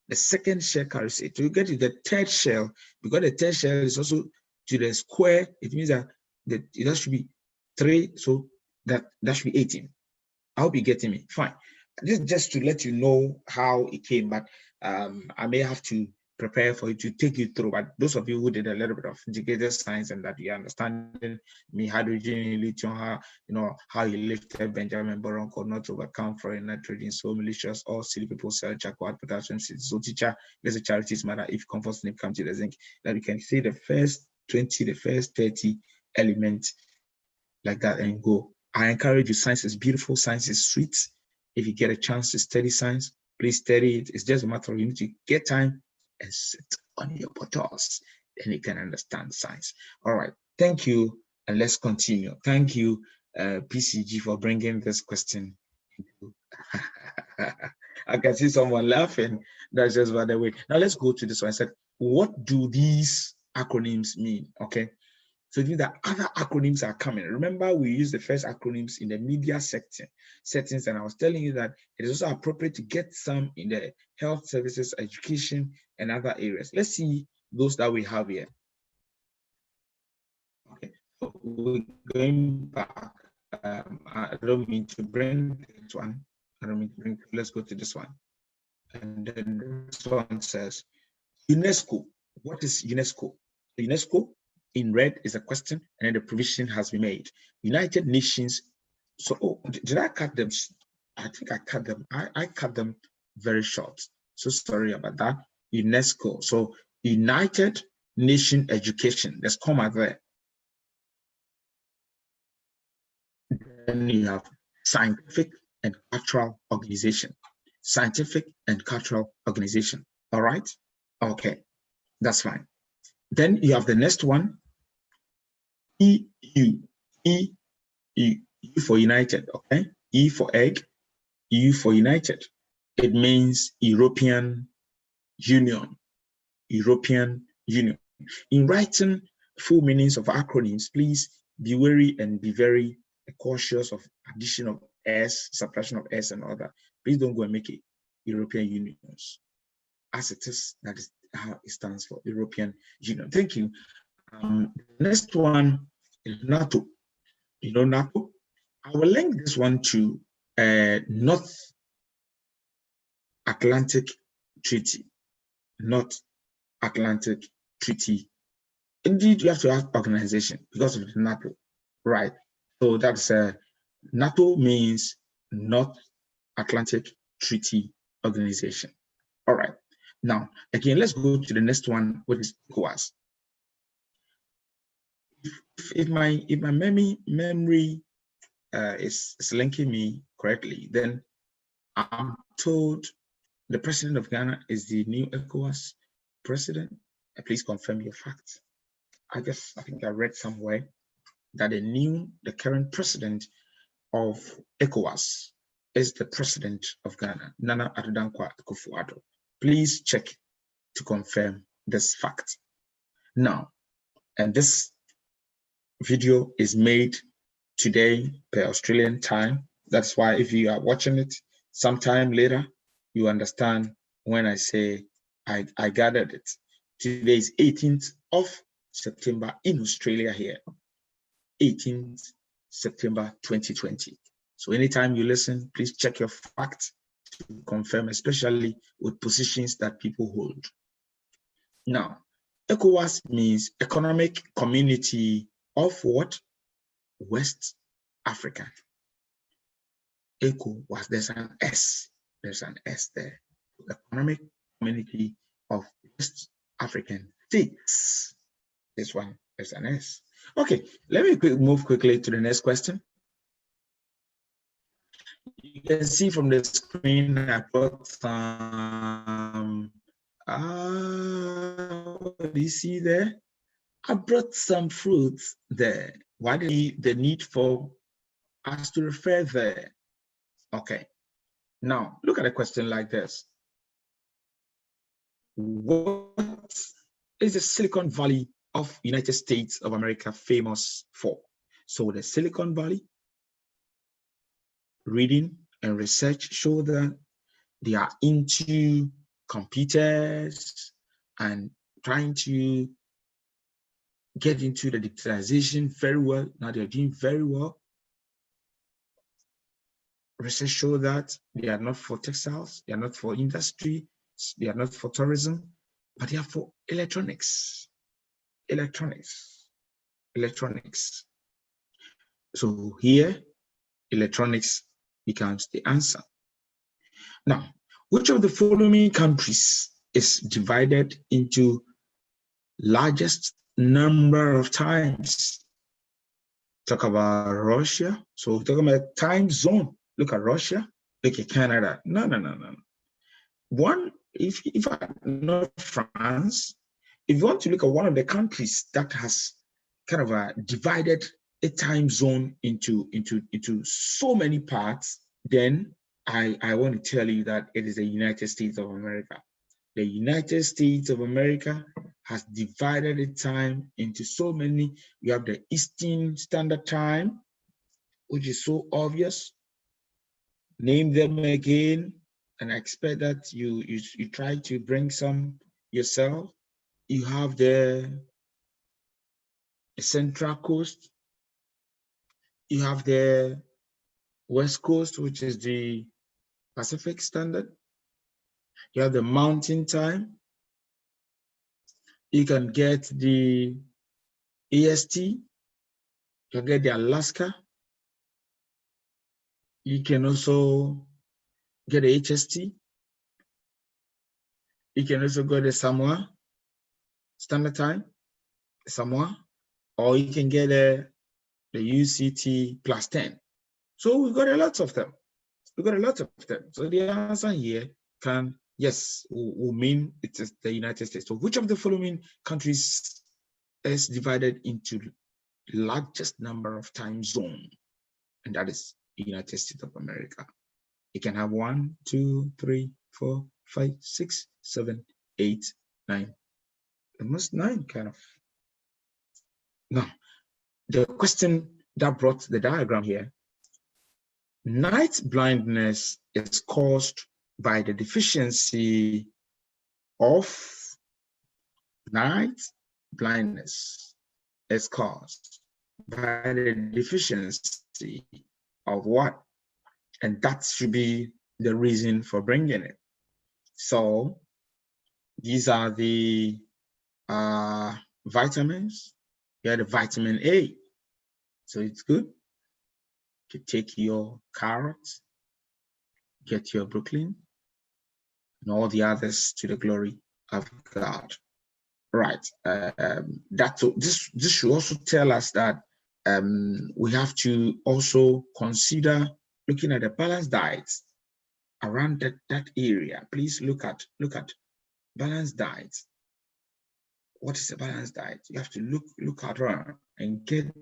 the second shell carries 8. So you get to the third shell, because the third shell is also to the square, it means that that should be 3, so that should be 18. I hope you're getting me. Fine. This is just to let you know how it came, but I may have to prepare for you to take you through. But those of you who did a little bit of integrated science and that you understand me, hydrogen, lithium, how you lifted Benjamin Boron could not overcome foreign nitrogen, so malicious, all silly people sell charcoal, potassium. So teacher, there's a charities matter if comfort sleep come to the zinc, that we can say the first 20, the first 30 elements like that and go. I encourage you. Science is beautiful. Science is sweet. If you get a chance to study science, please study it. It's just a matter of you need to get time and sit on your portals, and you can understand science. All right. Thank you, and let's continue. Thank you, PCG, for bringing this question. I can see someone laughing. That's just by the way. Now let's go to this one. I said, what do these acronyms mean? Okay. So it means that other acronyms are coming. Remember, we used the first acronyms in the media settings, and I was telling you that it is also appropriate to get some in the health services, education, and other areas. Let's see those that we have here. Okay, so we're going back. I don't mean to bring this one. I don't mean to bring. Let's go to this one. And then this one says UNESCO. What is UNESCO? UNESCO in red is a question, and then the provision has been made. United Nations. So, did I cut them? I think I cut them. I cut them very short. So sorry about that. UNESCO. So United Nation Education. There's comma there. Then you have Scientific and Cultural Organization. Scientific and Cultural Organization. All right. Okay, that's fine. Then you have the next one. EU. E for United, okay? E for egg, U for United. It means European Union. European Union. In writing full meanings of acronyms, please be wary and be very cautious of addition of S, subtraction of S and all that. Please don't go and make it European Unions. As it is, that is how it stands for, European Union. Thank you. Next one is NATO. You know NATO? I will link this one to North Atlantic Treaty. North Atlantic Treaty. Indeed, you have to have organization because of the NATO, right? So that's NATO means North Atlantic Treaty Organization. All right. Now, again, let's go to the next one, which is ECOWAS. If my memory is linking me correctly, then I'm told the president of Ghana is the new ECOWAS president. Please confirm your facts. I think I read somewhere that the current president of ECOWAS is the president of Ghana, Nana Addo Dankwa Akufo-Addo. Please check to confirm this fact. Now, and this video is made today per Australian time. That's why if you are watching it sometime later, you understand when I say I gathered it. Today is 18th of September in Australia here. 18th September 2020. So anytime you listen, please check your facts to confirm, especially with positions that people hold. Now, ECOWAS means Economic Community of what? West Africa. ECOWAS, there's an S there. Economic Community of West African States. This one, there's an S. Okay, let me move quickly to the next question. You can see from the screen I brought some, what do you see there? I brought some fruits there. Why the need for us to refer there? Okay, now look at a question like this. What is the Silicon Valley of United States of America famous for? So the Silicon Valley, reading and research show that they are into computers and trying to get into the digitalization very well. Now they're doing very well. Research show that they are not for textiles, they are not for industry, they are not for tourism, but they are for electronics. Electronics. So here, electronics becomes the answer. Now, which of the following countries is divided into largest number of times? Talk about Russia. So we're talking about time zone. Look at Russia. Look at Canada. No. One, if I not France, if you want to look at one of the countries that has kind of divided a time zone into so many parts, then I want to tell you that it is the United States of America. The United States of America has divided the time into so many. You have the Eastern Standard Time, which is so obvious. Name them again, and I expect that you try to bring some yourself. You have the Central Coast. You have the West Coast, which is the Pacific Standard. You have the Mountain Time. You can get the EST. You can get the Alaska. You can also get the HST. You can also go the Samoa Standard Time, Samoa, or you can get the UCT plus 10. So we've got a lot of them. So the answer here can, yes, will mean it is the United States. So which of the following countries is divided into largest number of time zone? And that is the United States of America. You can have 1, 2, 3, 4, 5, 6, 7, 8, 9. Almost 9 kind of. Now, the question that brought the diagram here, night blindness is caused by the deficiency of night blindness is caused by the deficiency of what? And that should be the reason for bringing it. So these are the vitamins. You have the vitamin A. So it's good to take your carrots, get your Brooklyn, and all the others to the glory of God. Right. This should also tell us that we have to also consider looking at the balanced diets around that area. Please look at balanced diets. What is a balanced diet? You have to look around and get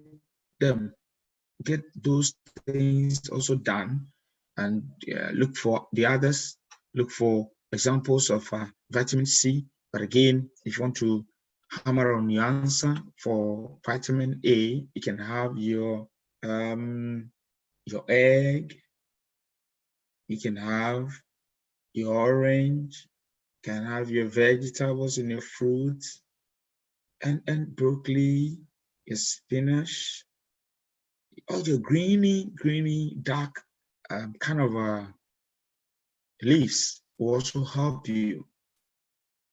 those things also done, and look for the others. Look for examples of vitamin C. But again, if you want to hammer on your answer for vitamin A, you can have your egg. You can have your orange. You can have your vegetables and your fruits, and broccoli, your spinach, all the greeny, dark kind of leaves will also help you.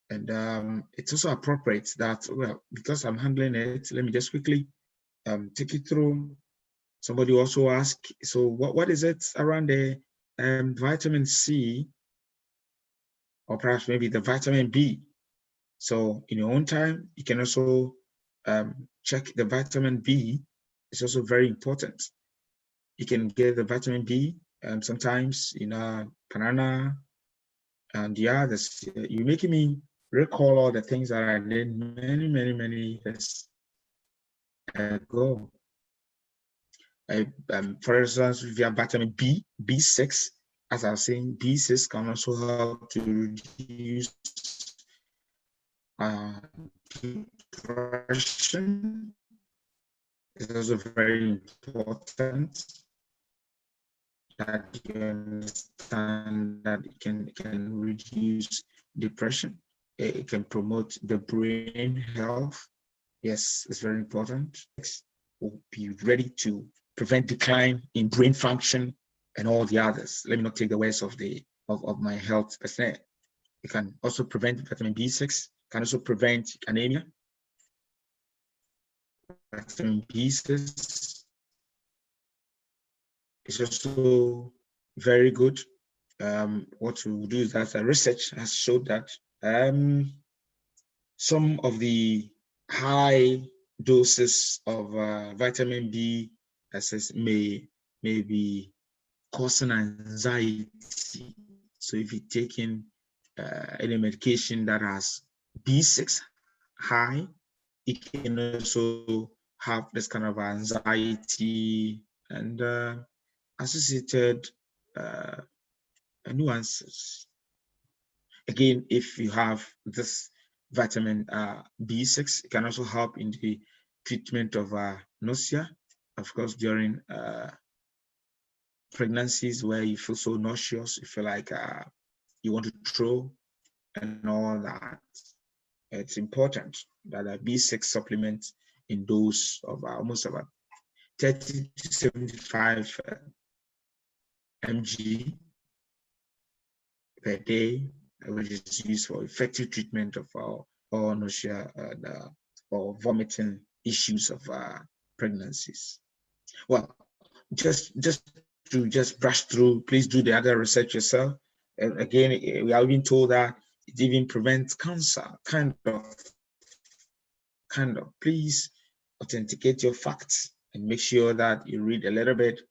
And it's also appropriate that, well, because I'm handling it, let me just quickly take you through. Somebody also asked, so what is it around the vitamin C, or perhaps maybe the vitamin B? So in your own time, you can also check the vitamin B. It's also very important. You can get the vitamin B sometimes in a banana and the others. You're making me recall all the things that I did many years ago. For instance, if you have vitamin B, B6, as I was saying, B6 can also help to reduce depression. It's also very important that you understand that it can reduce depression. It can promote the brain health. Yes, it's very important. We'll be ready to prevent decline in brain function and all the others. Let me not take the words of my health personnel. It can also prevent vitamin B6, can also prevent anemia. Vitamin B6 is also very good. What we will do is that research has showed that some of the high doses of vitamin B may be causing anxiety. So if you're taking any medication that has B6 high, it can also have this kind of anxiety and associated nuances. Again, if you have this vitamin B6, it can also help in the treatment of nausea, of course, during pregnancies where you feel so nauseous, you feel like you want to throw and all that. It's important that a B6 supplement in dose of almost about 30 to 75 mg per day, which is used for effective treatment of all nausea and, or vomiting issues of pregnancies. Well, just to brush through, please do the other research yourself. And again, we are even told that it even prevents cancer, kind of. Please authenticate your facts and make sure that you read a little bit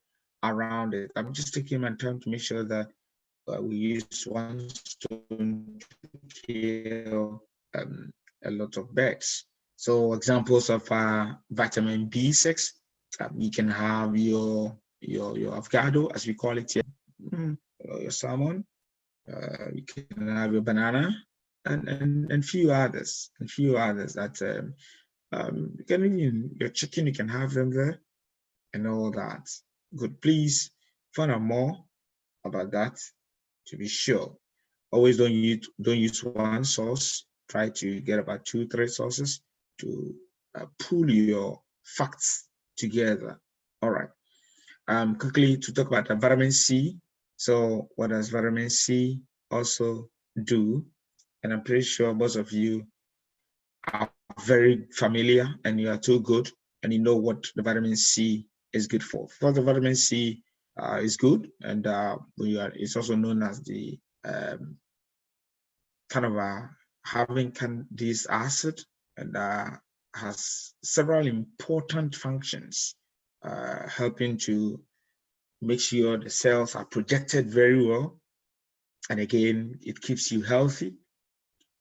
around it. I'm just taking my time to make sure that we use one stone to kill a lot of birds. So examples of vitamin B6, you can have your avocado, as we call it here, your salmon. You can have your banana, and few others, that you can even your chicken. You can have them there, and all that. Good. Please find out more about that to be sure. Always don't use one source. Try to get about 2-3 sources to pull your facts together. All right. Quickly to talk about the vitamin C. So what does vitamin C also do? And I'm pretty sure most of you are very familiar and you are too good and you know what the vitamin C is good for. Because the vitamin C is good, and it's also known as the kind of having this acid, and has several important functions, helping to make sure the cells are projected very well. And again, it keeps you healthy.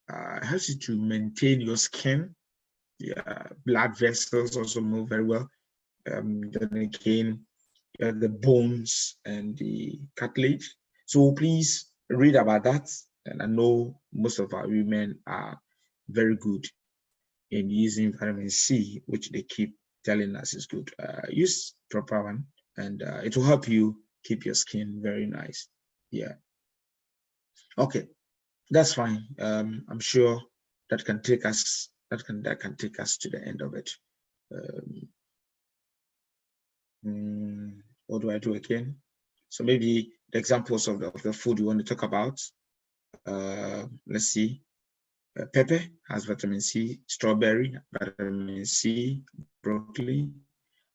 It helps you to maintain your skin. Yeah, blood vessels also move very well. Then again, the bones and the cartilage. So please read about that. And I know most of our women are very good in using vitamin C, which they keep telling us is good. Use proper one, and it will help you keep your skin very nice. Yeah. Okay, that's fine. I'm sure that can take us to the end of it. What do I do again? So maybe the examples of the food you want to talk about. Let's see. Pepper has vitamin C, strawberry, vitamin C, broccoli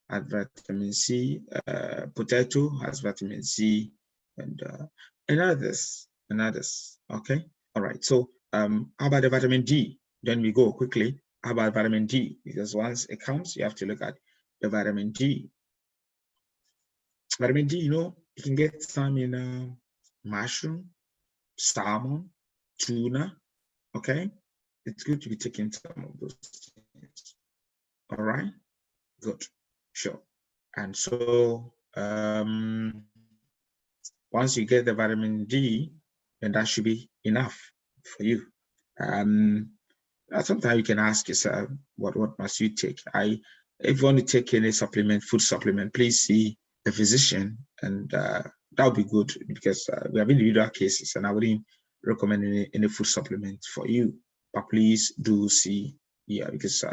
has vitamin C, potato has vitamin C, and others. Okay. All right. So how about the vitamin D? Then we go quickly. How about vitamin D? Because once it comes, you have to look at the vitamin D. Vitamin D, you can get some in mushroom, salmon, tuna. Okay. It's good to be taking some of those things. All right. Good. Sure. And so once you get the vitamin D, then that should be enough for you. Sometimes you can ask yourself, what must you take? If you want to take any supplement, food supplement, please see a physician, and that would be good, because we have individual cases, and I wouldn't recommend any food supplement for you. But please do see, because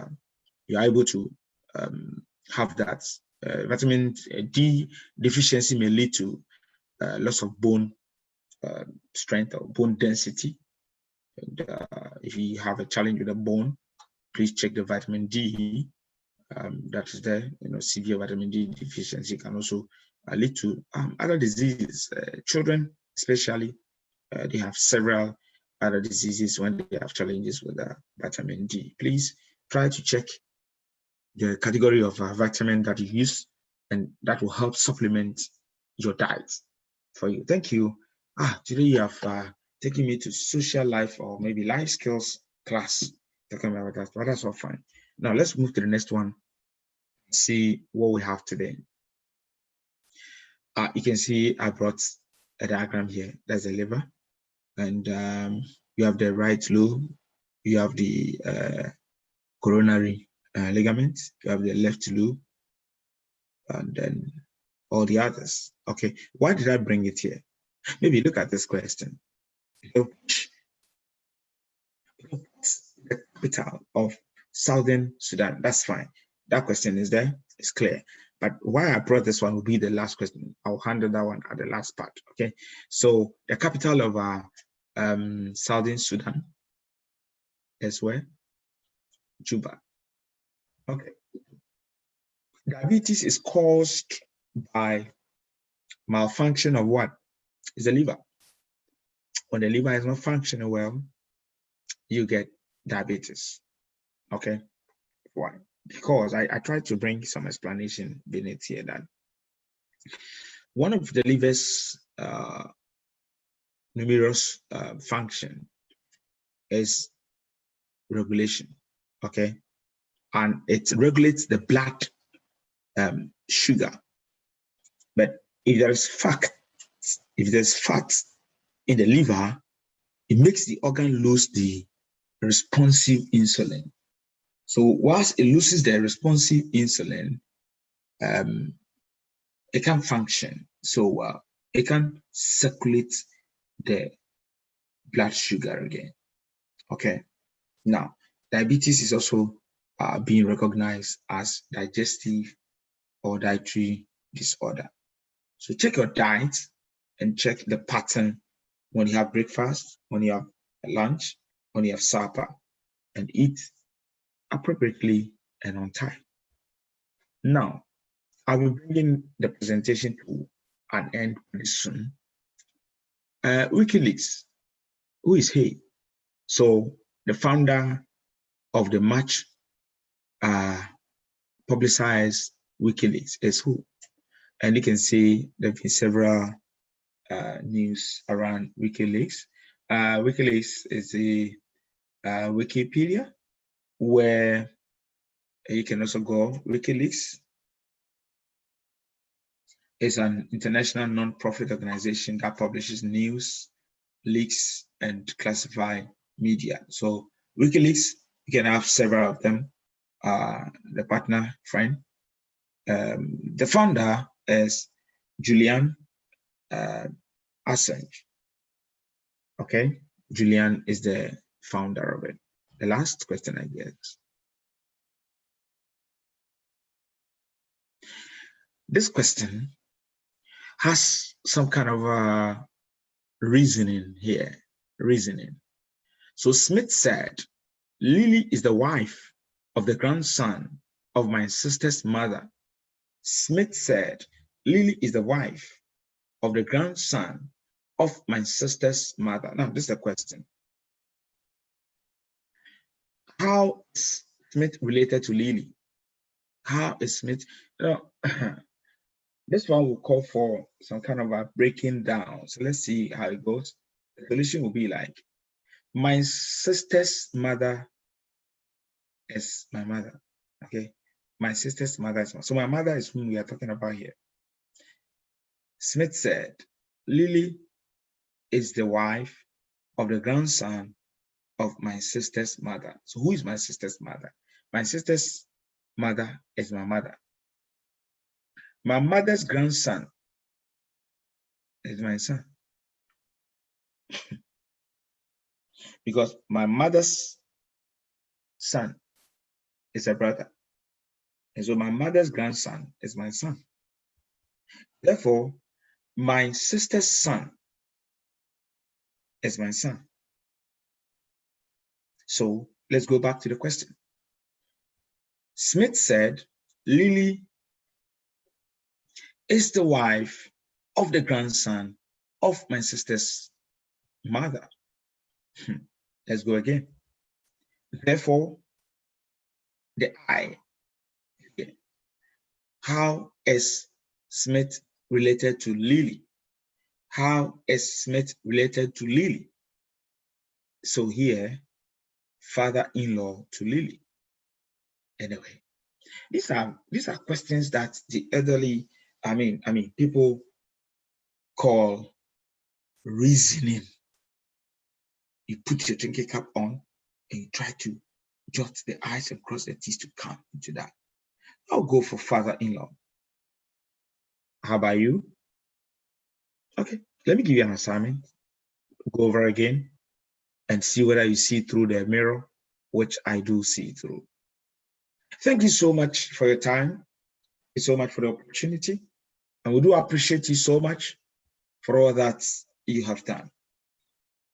you're able to have that. Vitamin D deficiency may lead to loss of bone strength or bone density. And if you have a challenge with the bone, please check the vitamin D that is there. Severe vitamin D deficiency can also lead to other diseases. Children, especially, they have several other diseases when they have challenges with vitamin D. Please try to check the category of vitamin that you use, and that will help supplement your diet for you. Thank you. Today you have taken me to social life, or maybe life skills class, talking about that, but that's all fine. Now let's move to the next one, see what we have today. You can see I brought a diagram here. There's a liver, and you have the right lobe, you have the coronary ligament, you have the left lobe, and then all the others. Okay, why did I bring it here? Maybe look at this question. The capital of Southern Sudan. That's fine. That question is there. It's clear. But why I brought this one will be the last question. I'll handle that one at the last part. Okay. So the capital of Southern Sudan is where? Juba. Okay. Diabetes is caused by malfunction of what? Is the liver. When the liver is not functioning well, you get diabetes. Okay. Why? Because I tried to bring some explanation beneath here that one of the liver's numerous function is regulation. Okay. And it regulates the blood sugar. But if there's fat in the liver, it makes the organ lose the responsive insulin. So whilst it loses the responsive insulin, it can function. So it can circulate the blood sugar again. Okay. Now, diabetes is also being recognized as digestive or dietary disorder. So check your diet and check the pattern when you have breakfast, when you have lunch, when you have supper, and eat appropriately and on time. Now, I will bring in the presentation to an end pretty soon. WikiLeaks, who is he? So the founder of the much publicized WikiLeaks is who? And you can see there have been several news around WikiLeaks. WikiLeaks is the Wikipedia, where you can also go. WikiLeaks is an international non-profit organization that publishes news, leaks, and classify media. So WikiLeaks, you can have several of them. The partner friend. The founder is Julian Assange. Okay, Julian is the founder of it. The last question, I guess. This question has some kind of reasoning here. Reasoning. So Smith said, Lily is the wife of the grandson of my sister's mother. Smith said, Lily is the wife of the grandson of my sister's mother. Now, this is the question. How is Smith related to Lily? How is Smith? This one will call for some kind of a breaking down. So let's see how it goes. The solution will be like, my sister's mother is my mother. Okay. My sister's mother is my. So my mother is whom we are talking about here. Smith said, Lily is the wife of the grandson of my sister's mother. So who is my sister's mother? My sister's mother is my mother. My mother's grandson is my son. Because my mother's son is a brother. And so my mother's grandson is my son. Therefore, my sister's son is my son. So let's go back to the question. Smith said, Lily is the wife of the grandson of my sister's mother. Let's go again. Therefore, the I. How is Smith related to Lily? How is Smith related to Lily? So here, father-in-law to Lily. Anyway, these are questions that the elderly, people call reasoning. You put your thinking cap on and you try to jot the I's and cross the T's to come into that. I'll go for father-in-law. How about you? Okay, let me give you an assignment. Go over again and see whether you see through the mirror, which I do see through. Thank you so much for your time. Thank you so much for the opportunity. And we do appreciate you so much for all that you have done.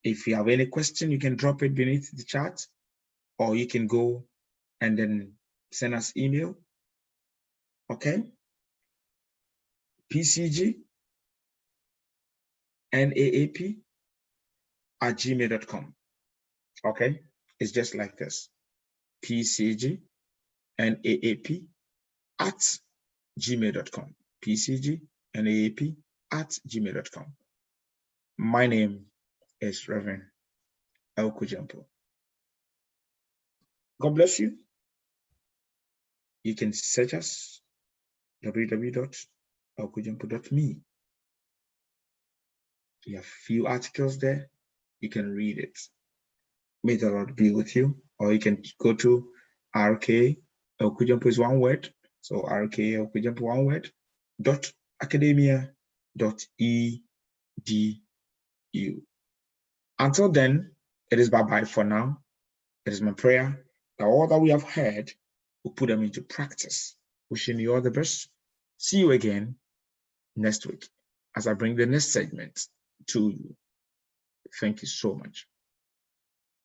If you have any question, you can drop it beneath the chat, or you can go and then send us email. Okay? pcgnaap@gmail.com. Okay? It's just like this. pcgnaap@gmail.com. pcgnaap@gmail.com. My name is Reverend Awuku-Gyampoh. God bless you. You can search us www.awuku-gyampoh.me. You have few articles there. You can read it. May the Lord be with you. Or you can go to RK Awuku-Gyampoh is one word. So RK Awuku-Gyampoh one word. .academia.edu. Until then, it is bye-bye for now. It is my prayer that all that we have heard will put them into practice. Wishing you all the best. See you again next week as I bring the next segment to you. Thank you so much.